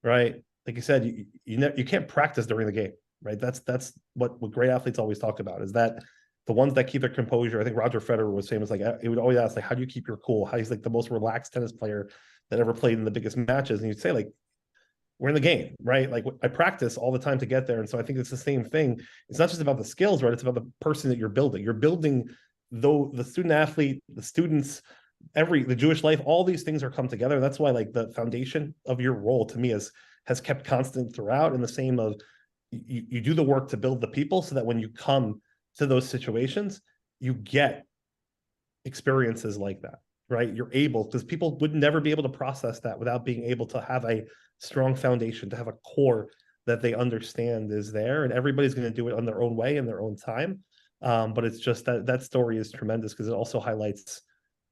right? Like you said, you can't practice during the game, right? That's what great athletes always talk about, is that the ones that keep their composure. I think Roger Federer was famous, like, he would always ask, like, how do you keep your cool? How he's like the most relaxed tennis player that ever played in the biggest matches. And you'd say, like, we're in the game, right? Like, I practice all the time to get there. And so I think it's the same thing. It's not just about the skills, right? It's about the person that you're building. You're building, though, the student athlete, the students, the Jewish life, all these things are come together. That's why, like, the foundation of your role to me has kept constant throughout, in the same of you do the work to build the people, so that when you come to those situations, you get experiences like that, right? You're able, because people would never be able to process that without being able to have a strong foundation, to have a core that they understand is there, and everybody's going to do it on their own way, in their own time. But it's just that story is tremendous, because it also highlights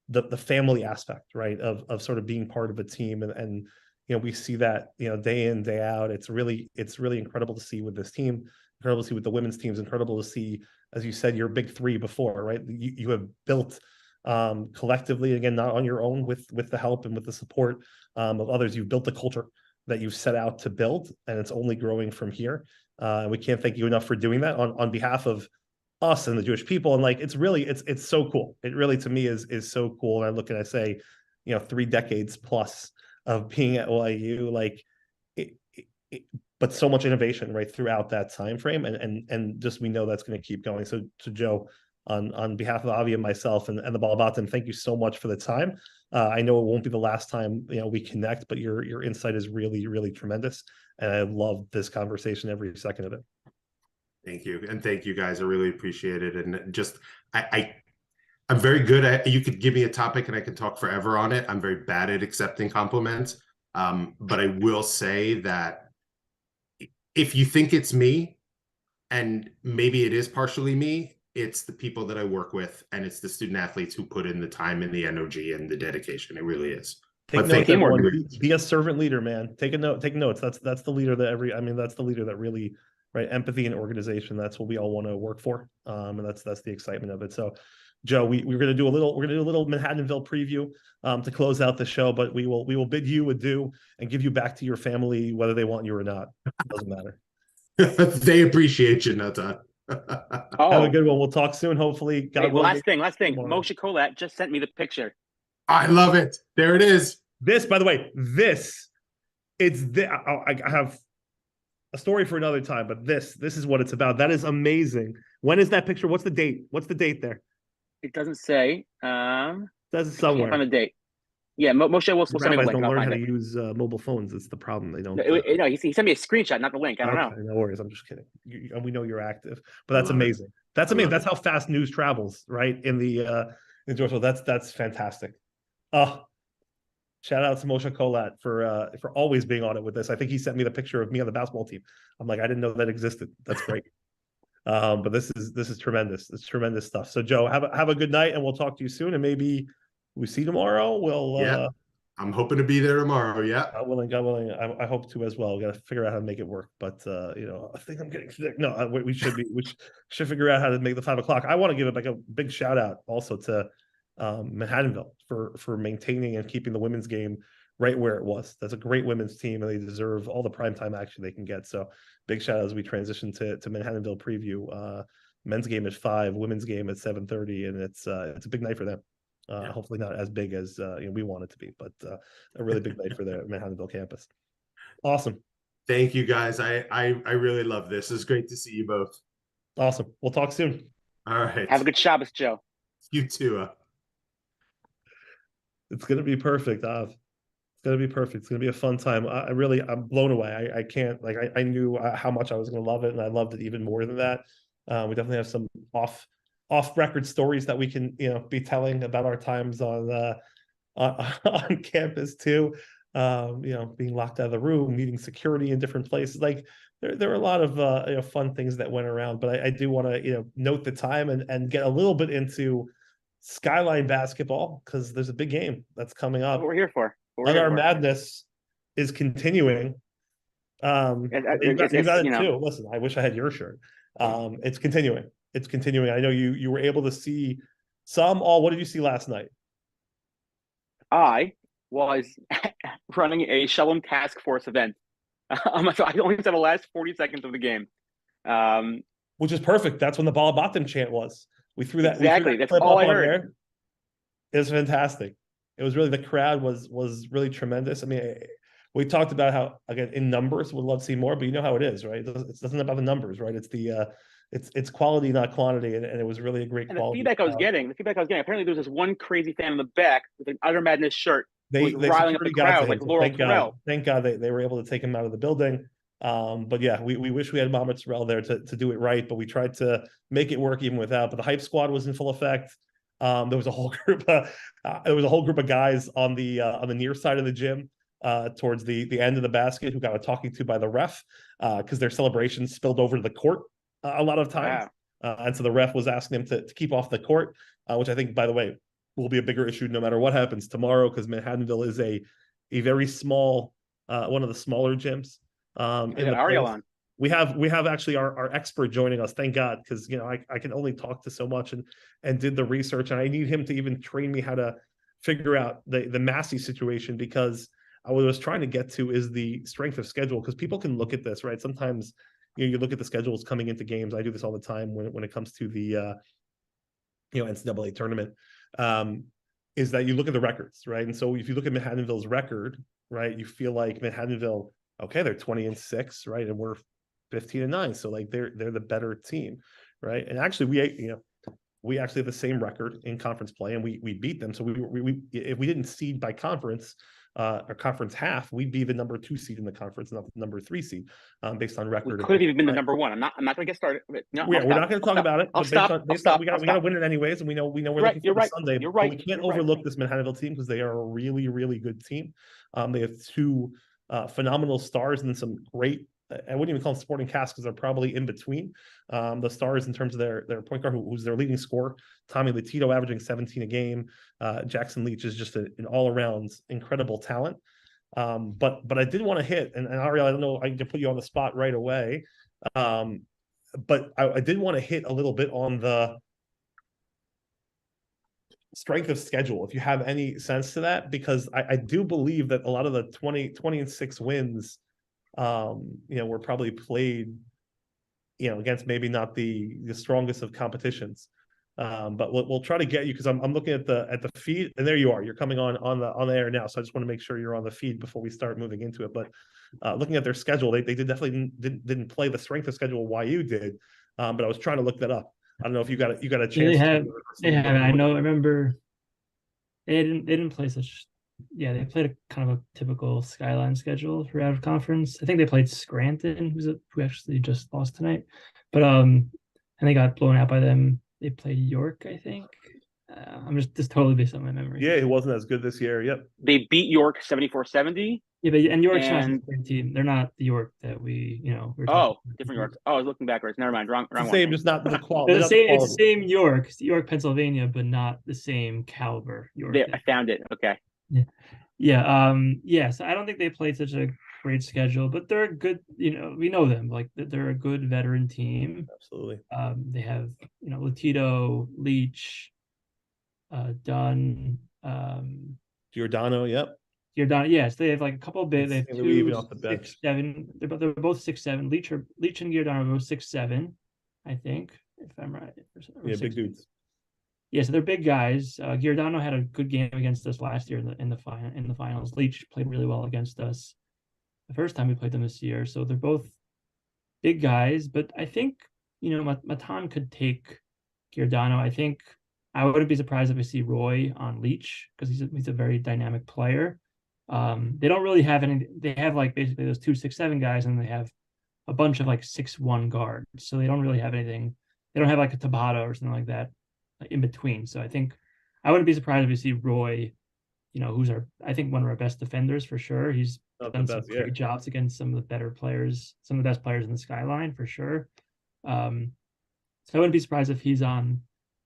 the family aspect, right, of sort of being part of a team, and you know, we see that, you know, day in, day out. It's really incredible to see with this team, incredible to see with the women's teams, incredible to see, as you said, your big three before, right? You have built collectively, again, not on your own, with the help and with the support of others. You've built the culture that you've set out to build, and it's only growing from here. And we can't thank you enough for doing that on behalf of us and the Jewish people. And, like, it's so cool. It really, to me, is so cool. And I look and I say, you know, 3 decades plus of being at YU, like, but so much innovation right throughout that time frame, and just, we know that's going to keep going. So to Joe, on behalf of Avi and myself and the Balabatim, thank you so much for the time. I know it won't be the last time, you know, we connect, but your insight is really, really tremendous, and I love this conversation every second of it. Thank you. And thank you guys. I really appreciate it. And just, I'm very good at, you could give me a topic and I can talk forever on it. I'm very bad at accepting compliments. But I will say that if you think it's me, and maybe it is partially me, it's the people that I work with, and it's the student athletes who put in the time and the energy and the dedication. It really is. Take But notes, thank you. everyone. Be a servant leader, man. Take a note. Take notes. That's the leader that that's the leader that really, right? Empathy and organization. That's what we all want to work for. And that's the excitement of it. So, Joe, we're gonna do a little Manhattanville preview to close out the show, but we will bid you adieu and give you back to your family, whether they want you or not. It doesn't matter. They appreciate you, Natan. Have a good one. We'll talk soon. Hopefully, God willing. Last thing. Moshe Kolat just sent me the picture. I love it. There it is. This, by the way, I have a story for another time, but this is what it's about. That is amazing. When is that picture? What's the date? What's the date there? It doesn't say. Says it somewhere. I can't find the date. Yeah, Moshe will send me the link. Don't I'll learn find how it. to use mobile phones. It's the problem. They don't. No, he sent me a screenshot, not the link. I don't know. No worries. I'm just kidding. And we know you're active, but that's amazing. That's amazing. That's how fast news travels, right? In Georgia. That's fantastic. Shout out to Moshe Kolat for always being on it with this. I think he sent me the picture of me on the basketball team. I'm like, I didn't know that existed. That's great. But this is tremendous. It's tremendous stuff. So Joe, have a good night, and we'll talk to you soon. And maybe we see you tomorrow. We'll I'm hoping to be there tomorrow. Yeah. God willing. I hope to as well. We got to figure out how to make it work. But I think I'm getting sick. No, we should figure out how to make the 5 o'clock. I want to give a big shout out also to Manhattanville for maintaining and keeping the women's game right where it was. That's a great women's team, and they deserve all the primetime action they can get. So big shout out as we transition to Manhattanville preview. Men's game at 5, women's game at 7:30, and it's a big night for them. Hopefully not as big as we want it to be, but a really big night for the Manhattanville campus. Awesome. Thank you guys. I really love this. It's great to see you both. Awesome. We'll talk soon. All right. Have a good Shabbos, Joe. You too. It's gonna be perfect, Av. It's gonna be perfect. It's gonna be a fun time. I'm blown away. I can't I knew how much I was gonna love it, and I loved it even more than that. We definitely have some off record stories that we can be telling about our times on campus too. Being locked out of the room, meeting security in different places. Like there were a lot of fun things that went around. But I do want to note the time and get a little bit into Skyline basketball, because there's a big game that's coming up. What we're here for. Our madness is continuing. You got it too. Listen, I wish I had your shirt. It's continuing. It's continuing. I know you were able to see some. What did you see last night? I was running a Shalom Task Force event. So I only saw the last 40 seconds of the game. Which is perfect. That's when the Balabatim chant was. We threw that. Exactly. That's all I heard. There. It was fantastic. It was really, the crowd was really tremendous. I mean, we talked about how, again, in numbers, we'd love to see more, but you know how it is, right? It doesn't about the numbers, right? It's it's quality, not quantity, and it was really a great quality. The feedback I was getting, apparently there was this one crazy fan in the back with an Utter Madness shirt. They riling up the crowd like Laurel Terrell. Thank God they were able to take him out of the building. But yeah, we wish we had Mohamed Sorrell there to do it right, but we tried to make it work even without. But the hype squad was in full effect. There was a whole group of guys on the near side of the gym towards the end of the basket who got a talking to by the ref because their celebrations spilled over to the court a lot of times. Wow. And so the ref was asking them to keep off the court, which I think, by the way, will be a bigger issue no matter what happens tomorrow, because Manhattanville is a very small, one of the smaller gyms. Ariel on. We have actually our expert joining us, thank God, because I can only talk to so much and did the research, and I need him to even train me how to figure out the Massey situation, because what I was trying to get to is the strength of schedule, because people can look at this, right? Sometimes you look at the schedules coming into games. I do this all the time when it comes to the NCAA tournament. Is that you look at the records, right? And so if you look at Manhattanville's record, right, you feel like Manhattanville, okay, they're 20-6, right, and we're 15-9, so like they're the better team, right? And actually, we actually have the same record in conference play, and we beat them. So we if we didn't seed by conference or conference half, we'd be the number 2 seed in the conference, not the number 3 seed, based on We record. could have even been the number 1. I'm not going to get started. No, we're not going to talk about it. I'll But stop. based on we got to win it anyways, and we know we're looking for the Sunday. You're right. But we can't overlook this Manhattanville team because they are a really, really good team. They have 2 phenomenal stars and some great. I wouldn't even call them supporting cast because they're probably in between the stars in terms of their point guard, who's their leading scorer, Tommy Latito, averaging 17 a game. Jackson Leach is just an all-around incredible talent. But I did want to hit, and Ariel, I don't know, I can put you on the spot right away. But I did want to hit a little bit on the strength of schedule, if you have any sense to that, because I do believe that a lot of the 20-6 wins, were probably played, against maybe not the strongest of competitions. But we'll try to get you, because I'm looking at the feed, and there you are. You're coming on the air now, so I just want to make sure you're on the feed before we start moving into it. But looking at their schedule, they definitely didn't play the strength of schedule YU did, but I was trying to look that up. I don't know if you got a chance. They have. I remember they didn't play such. Yeah, they played a kind of a typical Skyline schedule for out of conference. I think they played Scranton, who actually just lost tonight, but and they got blown out by them. They played York, I think. I'm just totally based on my memory. Yeah, it wasn't as good this year. Yep. They beat York 74-70. Yeah, and York's not a great team. They're not the York that we, Different York. Oh, I was looking backwards. Never mind. Wrong Same, one. just not the quality. It's the same York. It's York, Pennsylvania, but not the same caliber York. Yeah, I found it. Okay. Yeah. So I don't think they played such a great schedule, but they're a good. We know them. Like they're a good veteran team. Absolutely. They have Latito, Leach, Dunn, Giordano. Yep. Giordano. Yes, they have like a couple of big. They have 2, even off the bench. 6'7". They're both 6'7". Leach and Giordano are both 6'7", I think, if I'm right. Yeah, big dudes. Yeah, so they're big guys. Giordano had a good game against us last year in the finals. Leach played really well against us the first time we played them this year. So they're both big guys, but I think Matan could take Giordano. I think I wouldn't be surprised if we see Roy on Leach because he's a very dynamic player. They don't really have any. They have like basically those 2 6'7" guys, and they have a bunch of like 6'1" guards. So they don't really have anything. They don't have like a Tabata or something like that in between. So I think I wouldn't be surprised if we see Roy, who's I think one of our best defenders for sure. He's done some great jobs against some of the better players, some of the best players in the Skyline for sure. So I wouldn't be surprised if he's on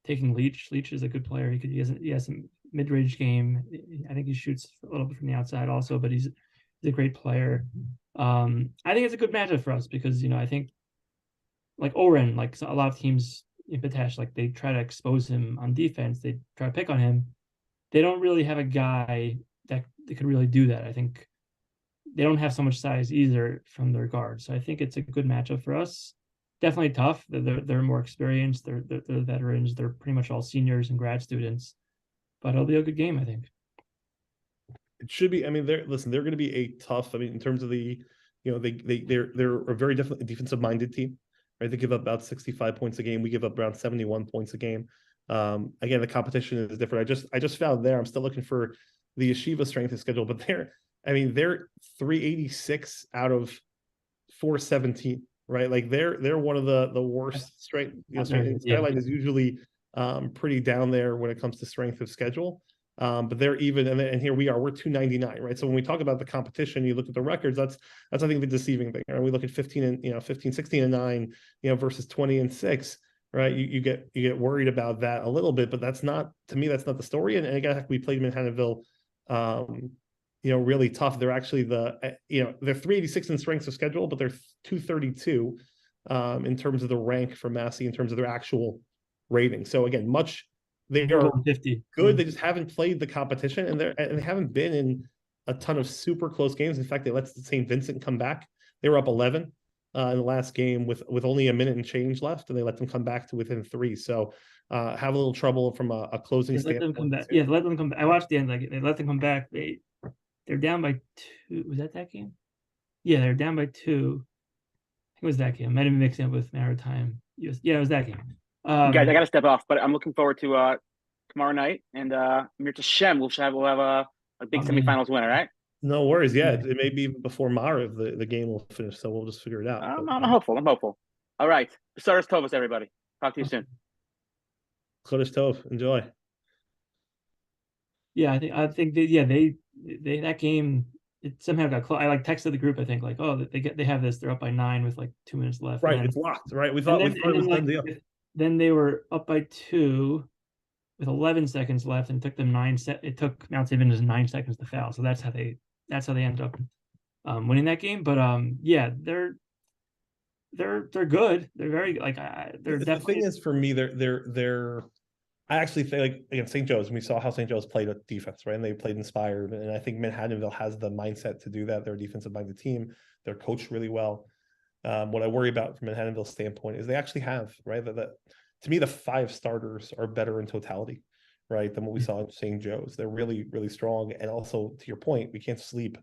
taking Leach. Leach is a good player. He has some mid-range game. I think he shoots a little bit from the outside also, but he's a great player. I think it's a good matchup for us because I think like Oren, like a lot of teams in Bednarsh, like they try to expose him on defense. They try to pick on him. They don't really have a guy that they could really do that. I think they don't have so much size either from their guards. So I think it's a good matchup for us. Definitely tough. They're more experienced. They're veterans. They're pretty much all seniors and grad students. But it'll be a good game, I think. It should be. I mean, they're going to be a tough. I mean, in terms of the, they're a very defensive minded team. Right? They give up about 65 points a game. We give up around 71 points a game. Again, the competition is different. I just found there. I'm still looking for the Yeshiva strength of schedule, but they're 386 out of 417. Right? Like they're one of the worst strength. Skyline is usually pretty down there when it comes to strength of schedule. But they're even, and here we are, we're 299, right? So when we talk about the competition, you look at the records, that's I think the deceiving thing. Right? We look at 16 and 9, versus 20 and 6, right? You get worried about that a little bit, but that's not, to me, that's not the story. And again, we played Manhattanville, really tough. They're actually they're 386 in strength of schedule, but they're 232 in terms of the rank for Massey in terms of their actual rating. So again, they are 50. Good. They just haven't played the competition, and they haven't been in a ton of super close games. In fact, they let St. Vincent come back. They were up 11 in the last game with only a minute and change left, and they let them come back to within 3. So have a little trouble from a closing standpoint. Let them come back. I watched the end. Like they let them come back. They're down by 2. Was that game? Yeah, they're down by 2. I think it was that game. I might have been mixing up with Maritime. Yeah, it was that game. Guys, I got to step off, but I'm looking forward to tomorrow night. And Mirta Shem, we'll have a big semifinals win, all right? No worries. Yeah, it may be even before Marav the game will finish, so we'll just figure it out. I'm hopeful. I'm hopeful. All right. Saras Tovas, everybody. Talk to you soon. Chodesh Tov. Enjoy. Yeah, I think they that game, it somehow got close. I like texted the group, I think, like, oh, they have this, they're up by 9 with like 2 minutes left. Right, And then, it's locked. Right, we thought it was done deal. then they were up by 2 with 11 seconds left, and it took Mount St. Vincent 9 seconds to foul. So that's how they ended up winning that game. But yeah, they're good. They're very like they're The definitely. thing is, for me, they're I actually think, like, again, St. Joe's, we saw how St. Joe's played with defense, right? And they played inspired. And I think Manhattanville has the mindset to do that. They're a defensive-minded team. They're coached really well. What I worry about from Manhattanville's standpoint is they actually have, right? That to me, the 5 starters are better in totality, right, than what we saw in St. Joe's. They're really, really strong. And also, to your point, we can't sleep.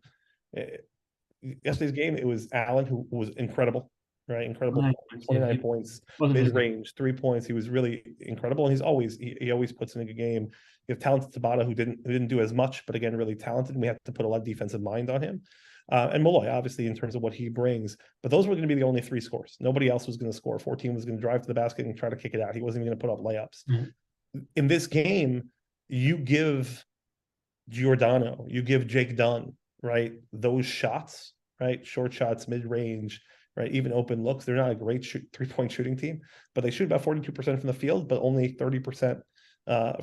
Yesterday's game, it was Allen, who was incredible. Right, incredible. 29 points, mid-range, 3 points. He was really incredible, and he always puts in a good game. You have talented Tabata, who didn't do as much, but again, really talented. And we have to put a lot of defensive mind on him. And Malloy, obviously, in terms of what he brings. But those were going to be the only 3 scores. Nobody else was going to score. 14 was going to drive to the basket and try to kick it out. He wasn't even going to put up layups. In this game, you give Giordano, you give Jake Dunn, right, those shots, right, short shots, mid-range, right, even open looks. They're not a great 3-point shooting team, but they shoot about 42% from the field, but only 30%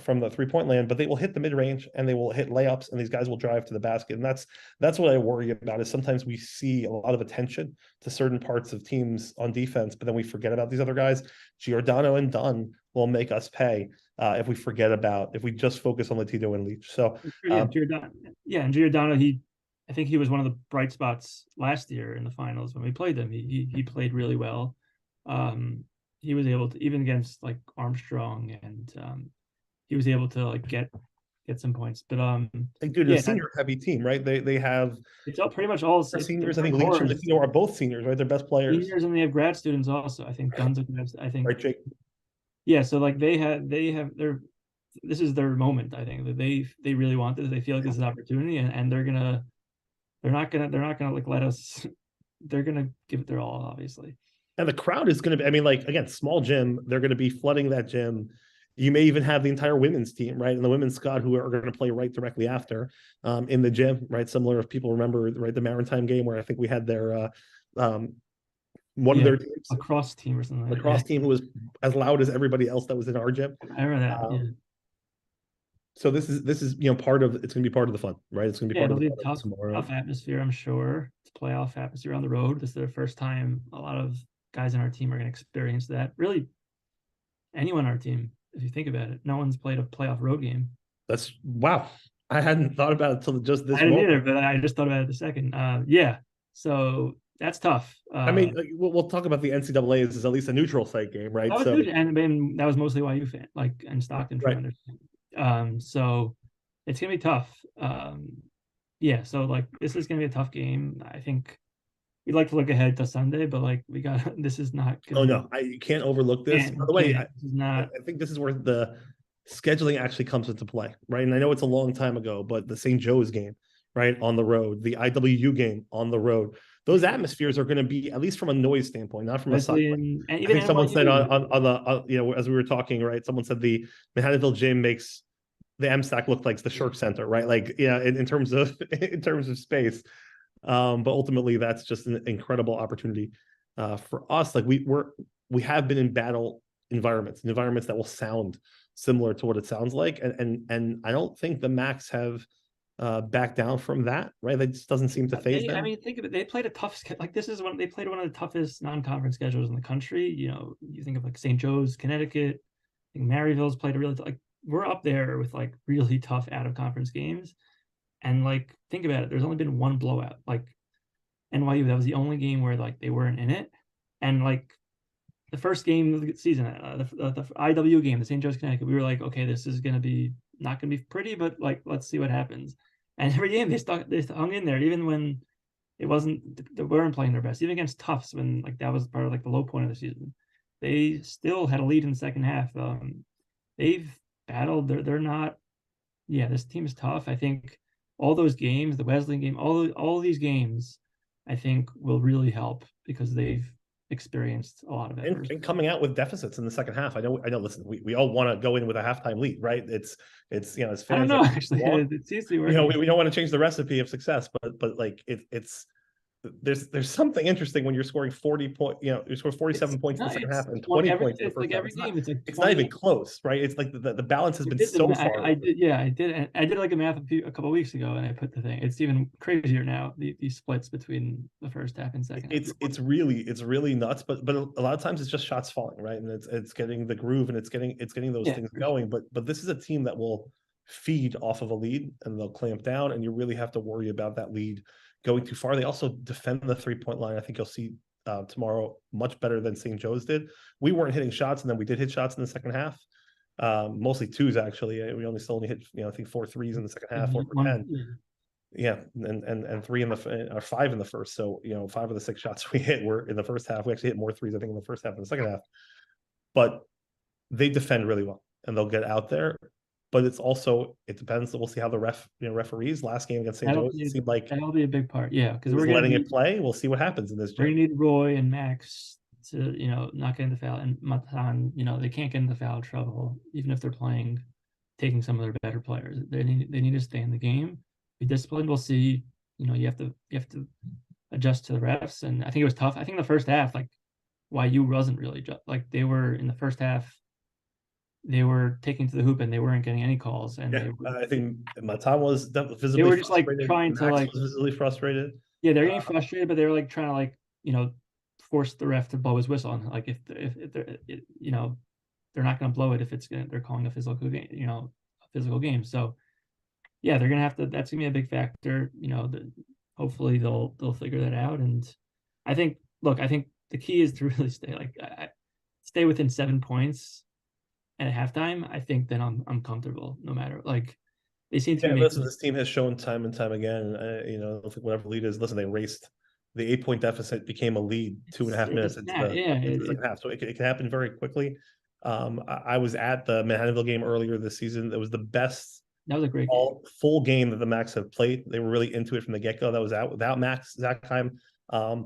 from the 3-point land. But they will hit the mid-range and they will hit layups, and these guys will drive to the basket. And that's what I worry about, is sometimes we see a lot of attention to certain parts of teams on defense, but then we forget about these other guys. Giordano and Dunn will make us pay if we just focus on Latino and Leach. So and Giordano, I think he was one of the bright spots last year in the finals when we played them. He played really well. He was able to, even against like Armstrong, and he was able to like get some points. But dude, a senior heavy team, right? They have it's all pretty much all seniors. I think Leach and Latino are both seniors, right? They're best players. Seniors, and they have grad students also. I think Dunn's I think right, Jake. Yeah, so like they have this is their moment. I think that they really want this. They feel like this is an opportunity, and they're not gonna like let us. They're gonna give it their all, obviously. And the crowd is gonna be, I mean, like, again, small gym. They're gonna be flooding that gym. You may even have the entire women's team, right, and the women's squad who are going to play right directly after in the gym, right? Similar, if people remember, right, the Maritime game where I think we had their one of their teams, lacrosse team or something. Lacrosse team who was as loud as everybody else that was in our gym. I remember that. So this is it's going to be part of the fun, right? It's going to be part of the fun tough atmosphere, I'm sure. It's playoff atmosphere on the road. This is the first time a lot of guys in our team are going to experience that. Really, anyone on our team, if you think about it, no one's played a playoff road game. That's wow. I hadn't thought about it until just this. I didn't either, but I just thought about it a second. Yeah, so that's tough. I mean, we'll talk about the NCAA as at least a neutral site game, right? So and that was mostly YU fan, like, and Stockton, right. So it's gonna be tough. Yeah, so like this is gonna be a tough game. I think we'd like to look ahead to Sunday, but like this is not gonna you can't overlook this. By the way, I think this is where the scheduling actually comes into play, right? And I know it's a long time ago, but the St. Joe's game, right, on the road, the IWU game on the road, those atmospheres are going to be, at least from a noise standpoint, not from a side. I think someone said on the as we were talking, right, someone said the Manhattanville gym makes the MSAC look like the Shirk Center, right? Like, yeah, in terms of space. But ultimately, that's just an incredible opportunity for us. Like we have been in battle environments that will sound similar to what it sounds like, and I don't think the Macs have backed down from that, right? That just doesn't seem to phase them. I mean, think of it. They played a tough, like, they played one of the toughest non-conference schedules in the country. You know, you think of like St. Joe's, Connecticut. I think Maryville's played a really we're up there with like really tough out of conference games. And like, think about it, there's only been one blowout. Like NYU, that was the only game where like they weren't in it. And like the first game of the season, the IW game, the St. Joe's, Connecticut, we were like, okay, this is gonna be not gonna be pretty, but like, let's see what happens. And every game they hung in there, even when they weren't playing their best, even against Tufts, when like that was part of like the low point of the season. they still had a lead in the second half. They've battled. They're not. Yeah, this team is tough. I think all those games, the Wesleyan game, all these games, I think will really help because they've experienced a lot of adversity. And coming out with deficits in the second half. I know. Listen, we all want to go in with a halftime lead, right? It's as fans. I don't know. Actually, it seems to be working. We don't want to change the recipe of success, but like it's there's something interesting when you're scoring 40 point, you score 47 points in the second half and 20 points in the first half. Every game, it's not even close, right? It's like the balance has been so far. I did like a math a couple of weeks ago, and I put the thing. It's even crazier now. These splits between the first half and second. It's really nuts. But a lot of times it's just shots falling, right? And it's getting the groove and it's getting those things going. But this is a team that will feed off of a lead and they'll clamp down, and you really have to worry about that lead going too far. They also defend the 3-point line. I think you'll see tomorrow much better than St. Joe's did. We weren't hitting shots, and then we did hit shots in the second half. Mostly twos, actually. We only hit, I think 4 threes in the second half, 4 for 10. Yeah, and 3 or 5 in the first. So 5 of the 6 shots we hit were in the first half. We actually hit more threes, I think, in the first half than the second half. But they defend really well, and they'll get out there. But it depends. We'll see how the referees last game against St. Joe's seemed like that'll be a big part. Yeah, because we're letting it play. We'll see what happens in this. We're gonna need Roy and Max to not get in the foul, and Matan. They can't get in the foul trouble even if they're taking some of their better players. They need to stay in the game, be disciplined. We'll see. You have to adjust to the refs, and I think it was tough. I think the first half, like YU wasn't really like they were in the first half. They were taking to the hoop and they weren't getting any calls. And I think Matan was visibly. They were just like trying to was visibly frustrated. Yeah, they're getting frustrated, but they were like trying to force the ref to blow his whistle. And like if they're they're not going to blow it if they're calling a physical game, a physical game. So yeah, they're gonna have to. That's gonna be a big factor. Hopefully they'll figure that out. And I think the key is to really stay within 7 points at halftime. I think then I'm comfortable no matter they seem to be listen, this team has shown time and time again, whatever lead is, they raced the 8-point deficit, became a lead 2.5 minutes into the second half. So it can happen very quickly. I was at the Manhattanville game earlier this season. It was the best. That was a great full game that the Macs have played. They were really into it from the get-go. That was out without Max Zachheim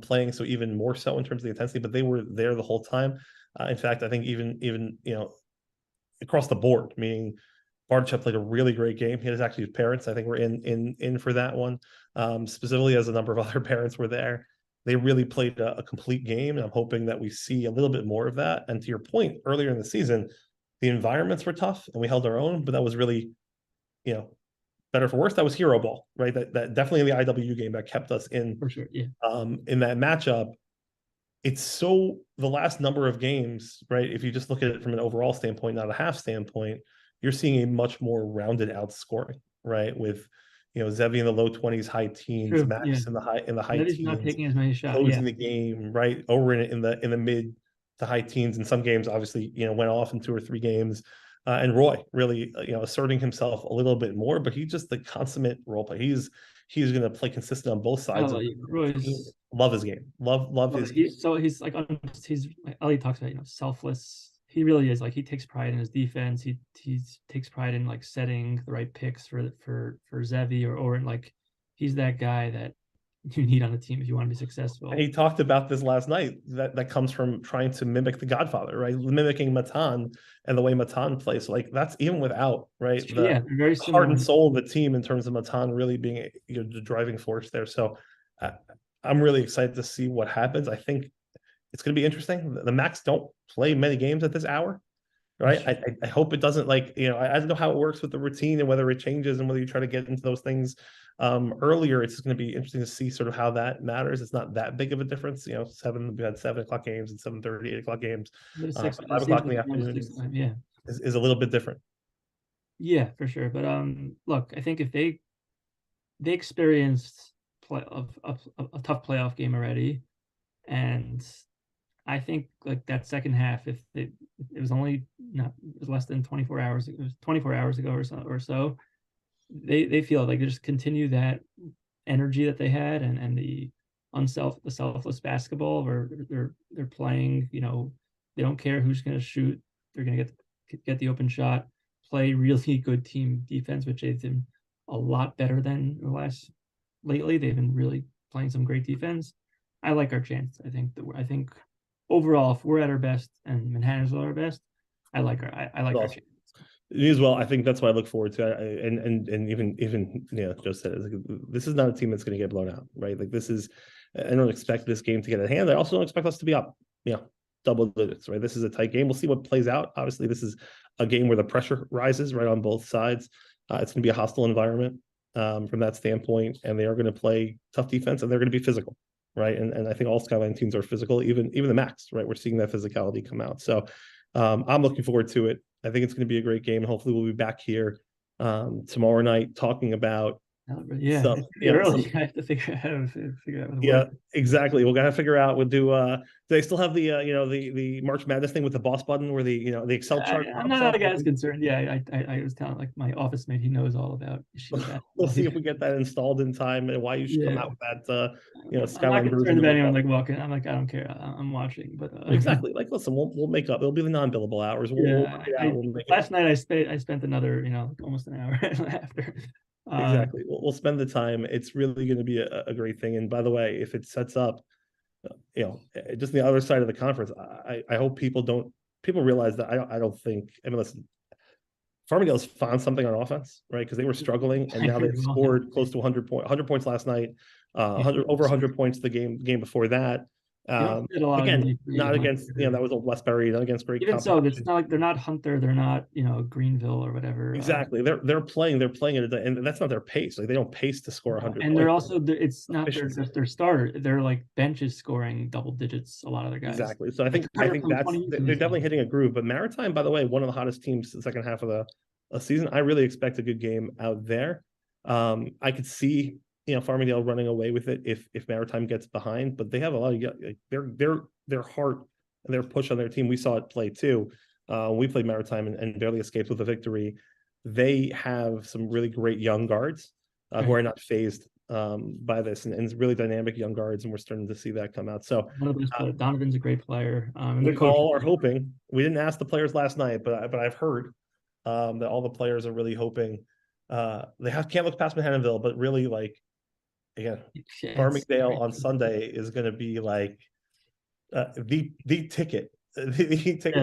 playing, so even more so in terms of the intensity, but they were there the whole time. In fact, I think even across the board, meaning Bardachuk played a really great game. He has actually his parents, I think, were in for that one, specifically as a number of other parents were there. They really played a complete game, and I'm hoping that we see a little bit more of that. And to your point, earlier in the season, the environments were tough, and we held our own, but that was really, better for worse. That was hero ball, right? That definitely in the IW game that kept us in for sure. Yeah. In that matchup. It's the last number of games, right? If you just look at it from an overall standpoint, not a half standpoint, you're seeing a much more rounded out scoring, right? With Zevi in the low 20s, high teens, True, Max in the high teens, not taking as many shots, closing the game, right? Over in the mid to high teens. In some games, obviously, went off in 2 or 3 games. And Roy really, asserting himself a little bit more, but he's just the consummate role player. He's going to play consistent on both sides. Love his game. Love his. He's Ellie talks about selfless. He really is. He takes pride in his defense. He takes pride in setting the right picks for Zevi or in he's that guy that you need on the team if you want to be successful. And he talked about this last night. That comes from trying to mimic the Godfather, right? Mimicking Matan and the way Matan plays. So that's even without the very heart and soul of the team in terms of Matan really being the driving force there. So I'm really excited to see what happens. I think it's going to be interesting. The Macs don't play many games at this hour, right? I hope it doesn't I don't know how it works with the routine and whether it changes and whether you try to get into those things earlier. It's going to be interesting to see sort of how that matters. It's not that big of a difference. We had 7 o'clock games and 7:30, 8 o'clock games. 5 o'clock in the afternoon is a little bit different. Yeah, for sure. But look, I think if they experienced a tough playoff game already, and I think that second half, if it was less than 24 hours, it was 24 hours ago or so. They feel like they just continue that energy that they had and the selfless basketball where they're playing, They don't care who's going to shoot. They're going to get the open shot, play really good team defense, which they've been a lot better than the last lately. They've been really playing some great defense. I like our chance. I think overall, if we're at our best and Manhattanville at our best, I like our chance. Me as well. I think that's what I look forward to. And even Joe said it, like, this is not a team that's going to get blown out, right? Like this is, I don't expect this game to get at hand. I also don't expect us to be up, double digits, right? This is a tight game. We'll see what plays out. Obviously, this is a game where the pressure rises right on both sides. It's going to be a hostile environment from that standpoint, and they are going to play tough defense, and they're going to be physical, right? And I think all Skyline teams are physical, even the Macs, right? We're seeing that physicality come out. So I'm looking forward to it. I think it's going to be a great game. Hopefully, we'll be back here tomorrow night talking about. Early. I have to figure out. Yeah, exactly. We're gonna figure out. We'll do. Do they still have the the March Madness thing with the boss button where the the Excel chart? I'm not as concerned. Yeah, I was telling like my office mate, he knows all about issues. We'll see if we get that installed in time and why you should come out with that. Skyline I'm not concerned about anyone like walking. I'm like, I don't care. I'm watching, but exactly. Like, listen, we'll make up. It'll be the non-billable hours. Last night I spent another almost an hour after. Exactly. We'll spend the time. It's really going to be a great thing. And by the way, if it sets up, just the other side of the conference, I hope people realize that I don't think. I mean, listen, Farmingdale's found something on offense, right? Because they were struggling, and now they've scored close to 100 points last night. Over 100 points the game before that. Again, not against that was Old Westbury, not against great. Even so, it's not like they're not Hunter, they're not Greenville or whatever. Exactly, they're playing it, and that's not their pace. Like they don't pace to score 100. And they're also it's not their starter. They're like benches scoring double digits. A lot of their guys. Exactly. So I think that's they're definitely hitting a groove. But Maritime, by the way, one of the hottest teams the second half of the season. I really expect a good game out there. I could see. Farmingdale running away with it if Maritime gets behind, but they have a lot of their heart and their push on their team. We saw it play too. We played Maritime and barely escaped with a victory. They have some really great young guards who are not phased by this, and it's really dynamic young guards, and we're starting to see that come out. So Donovan's a great player. We all are hoping. We didn't ask the players last night, but I've heard that all the players are really hoping. They can't look past Manhattanville, but really again, Farmingdale on Sunday is going to be like the ticket. The ticket.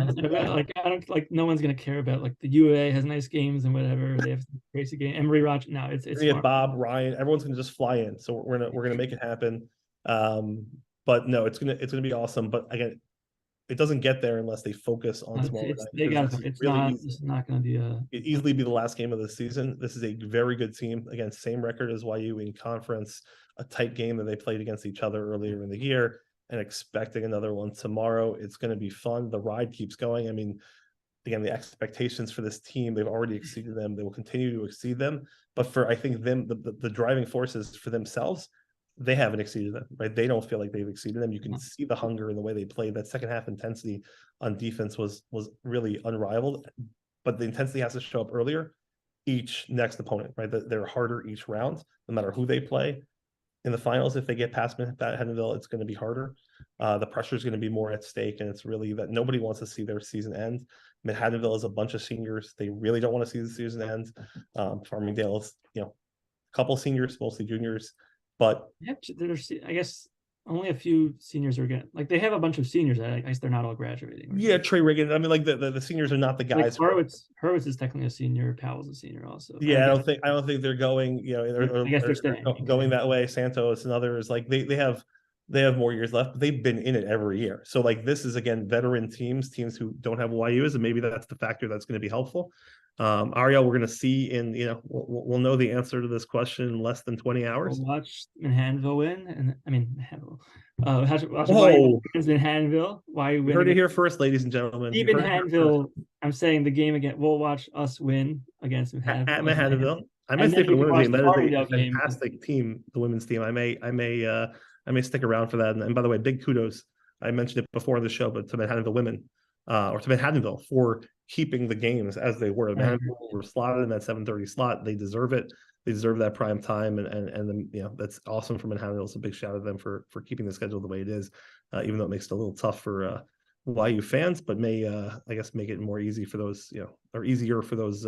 I don't no one's going to care about the UA has nice games and whatever. They have some crazy game. Emory Roch. No, it's Bob Ryan. Everyone's going to just fly in. So we're gonna make it happen. But no, it's gonna be awesome. But again, it doesn't get there unless they focus on tomorrow night. It's not going to be it easily be the last game of the season. This is a very good team. Again, same record as YU in conference. A tight game that they played against each other earlier in the year, and expecting another one tomorrow. It's going to be fun. The ride keeps going. I mean, again, the expectations for this team, they've already exceeded them. They will continue to exceed them. But for I think them, the driving forces for themselves, they haven't exceeded them, right? They don't feel like they've exceeded them. You can see the hunger in the way they played. That second half intensity on defense was really unrivaled, but the intensity has to show up earlier each next opponent, right? They're harder each round, no matter who they play. In the finals, if they get past Manhattanville, it's going to be harder. The pressure is going to be more at stake, and it's really that nobody wants to see their season end. Manhattanville is a bunch of seniors. They really don't want to see the season end. Farmingdale is, a couple seniors, mostly juniors. But I guess only a few seniors are getting they have a bunch of seniors. I guess they're not all graduating. Yeah, Trey Riggin. I mean, the seniors are not the guys. Hurwitz is technically a senior. Powell's a senior also. Yeah, I don't think they're going. I guess they're staying. Going that way. Santos and others they have more years left. But they've been in it every year. So this is again veteran teams who don't have YUs, and maybe that's the factor that's going to be helpful. Ariel, we're going to see we'll know the answer to this question in less than 20 hours. We'll watch Manhattanville win, and Manhattanville. Watch YU wins Manhattanville. YU win. Heard it here first, ladies and gentlemen. Even Manhattanville. I'm saying the game again. We'll watch us win against Manhattanville. At Manhattanville. I may stay for the women's team. That is a fantastic team. The women's team. I may stick around for that. And by the way, big kudos. I mentioned it before in the show, but to Manhattanville women. Or to Manhattanville for keeping the games as they were. Manhattanville were slotted in that 7:30 slot. They deserve it. They deserve that prime time, and that's awesome for Manhattanville. It's a big shout out to them for keeping the schedule the way it is, even though it makes it a little tough for YU fans, but may I guess make it more easy for those, or easier for those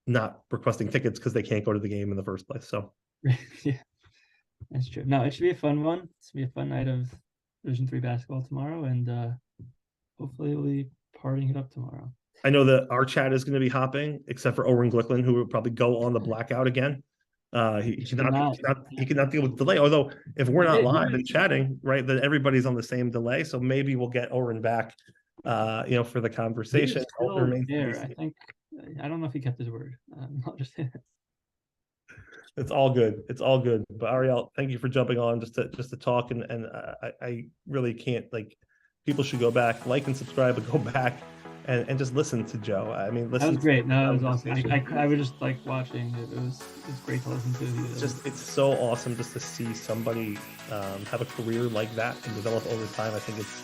not requesting tickets because they can't go to the game in the first place. So Yeah, that's true. No, it should be a fun one. It's gonna be a fun night of Division 3 basketball tomorrow, and hopefully we'll be partying it up tomorrow. I know that our chat is going to be hopping, except for Owen Glickland, who will probably go on the blackout again. He cannot deal with delay. Although if we're not live and chatting, right, then everybody's on the same delay. So maybe we'll get Oren back, for the conversation. I don't know if he kept his word. I'll just say that. It's all good. It's all good. But Ariel, thank you for jumping on just to talk. And I really can't, people should go back, like and subscribe, but go back and just listen to Joe. I mean, listen. That was great. No, that was awesome. I was just watching. It was great to listen to. It's so awesome just to see somebody have a career like that and develop over time. I think it's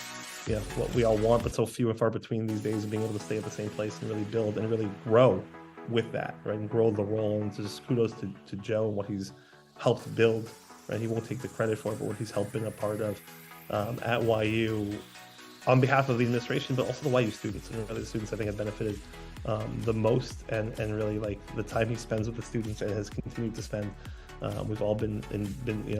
what we all want, but so few and far between these days of being able to stay at the same place and really build and really grow with that, right? And grow the role. And just kudos to Joe and what he's helped build, right? He won't take the credit for it, but what he's helped been a part of at YU on behalf of the administration, but also the YU students. And really the students I think have benefited the most, and really the time he spends with the students and has continued to spend. We've all been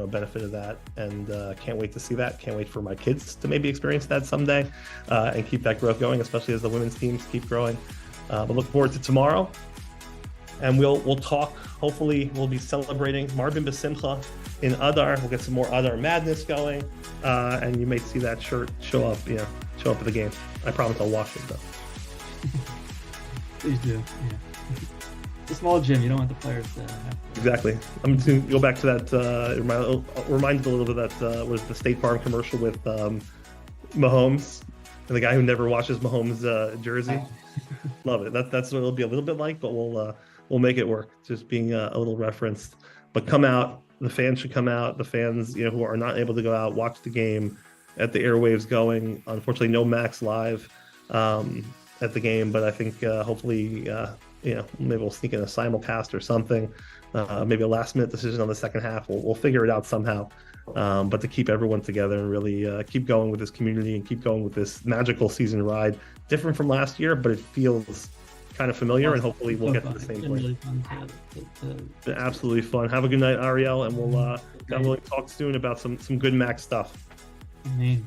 benefit of that, and can't wait to see that. Can't wait for my kids to maybe experience that someday and keep that growth going, especially as the women's teams keep growing. But look forward to tomorrow, and we'll talk. Hopefully, we'll be celebrating Marbin B'Simcha in Adar. We'll get some more Adar madness going, and you may see that shirt show up at the game. I promise I'll wash it though. Please do. Yeah. It's a small gym. You don't want the players to have. Exactly. I'm just going to go back to that. Reminded a little bit of that was the State Farm commercial with Mahomes and the guy who never washes Mahomes' jersey. Love it. That's what it'll be a little bit like, but we'll make it work. Just being a little referenced. But come out. The fans should come out. The fans, who are not able to go out, watch the game at the airwaves going. Unfortunately, no Max live at the game, but I think hopefully, maybe we'll sneak in a simulcast or something. Maybe a last-minute decision on the second half. We'll figure it out somehow. But to keep everyone together and really keep going with this community and keep going with this magical season ride, different from last year, but it feels kind of familiar, and hopefully we'll get to the same place. Really fun to absolutely fun. Have a good night, Ariel, and we'll talk soon about some good Mac stuff. Amen.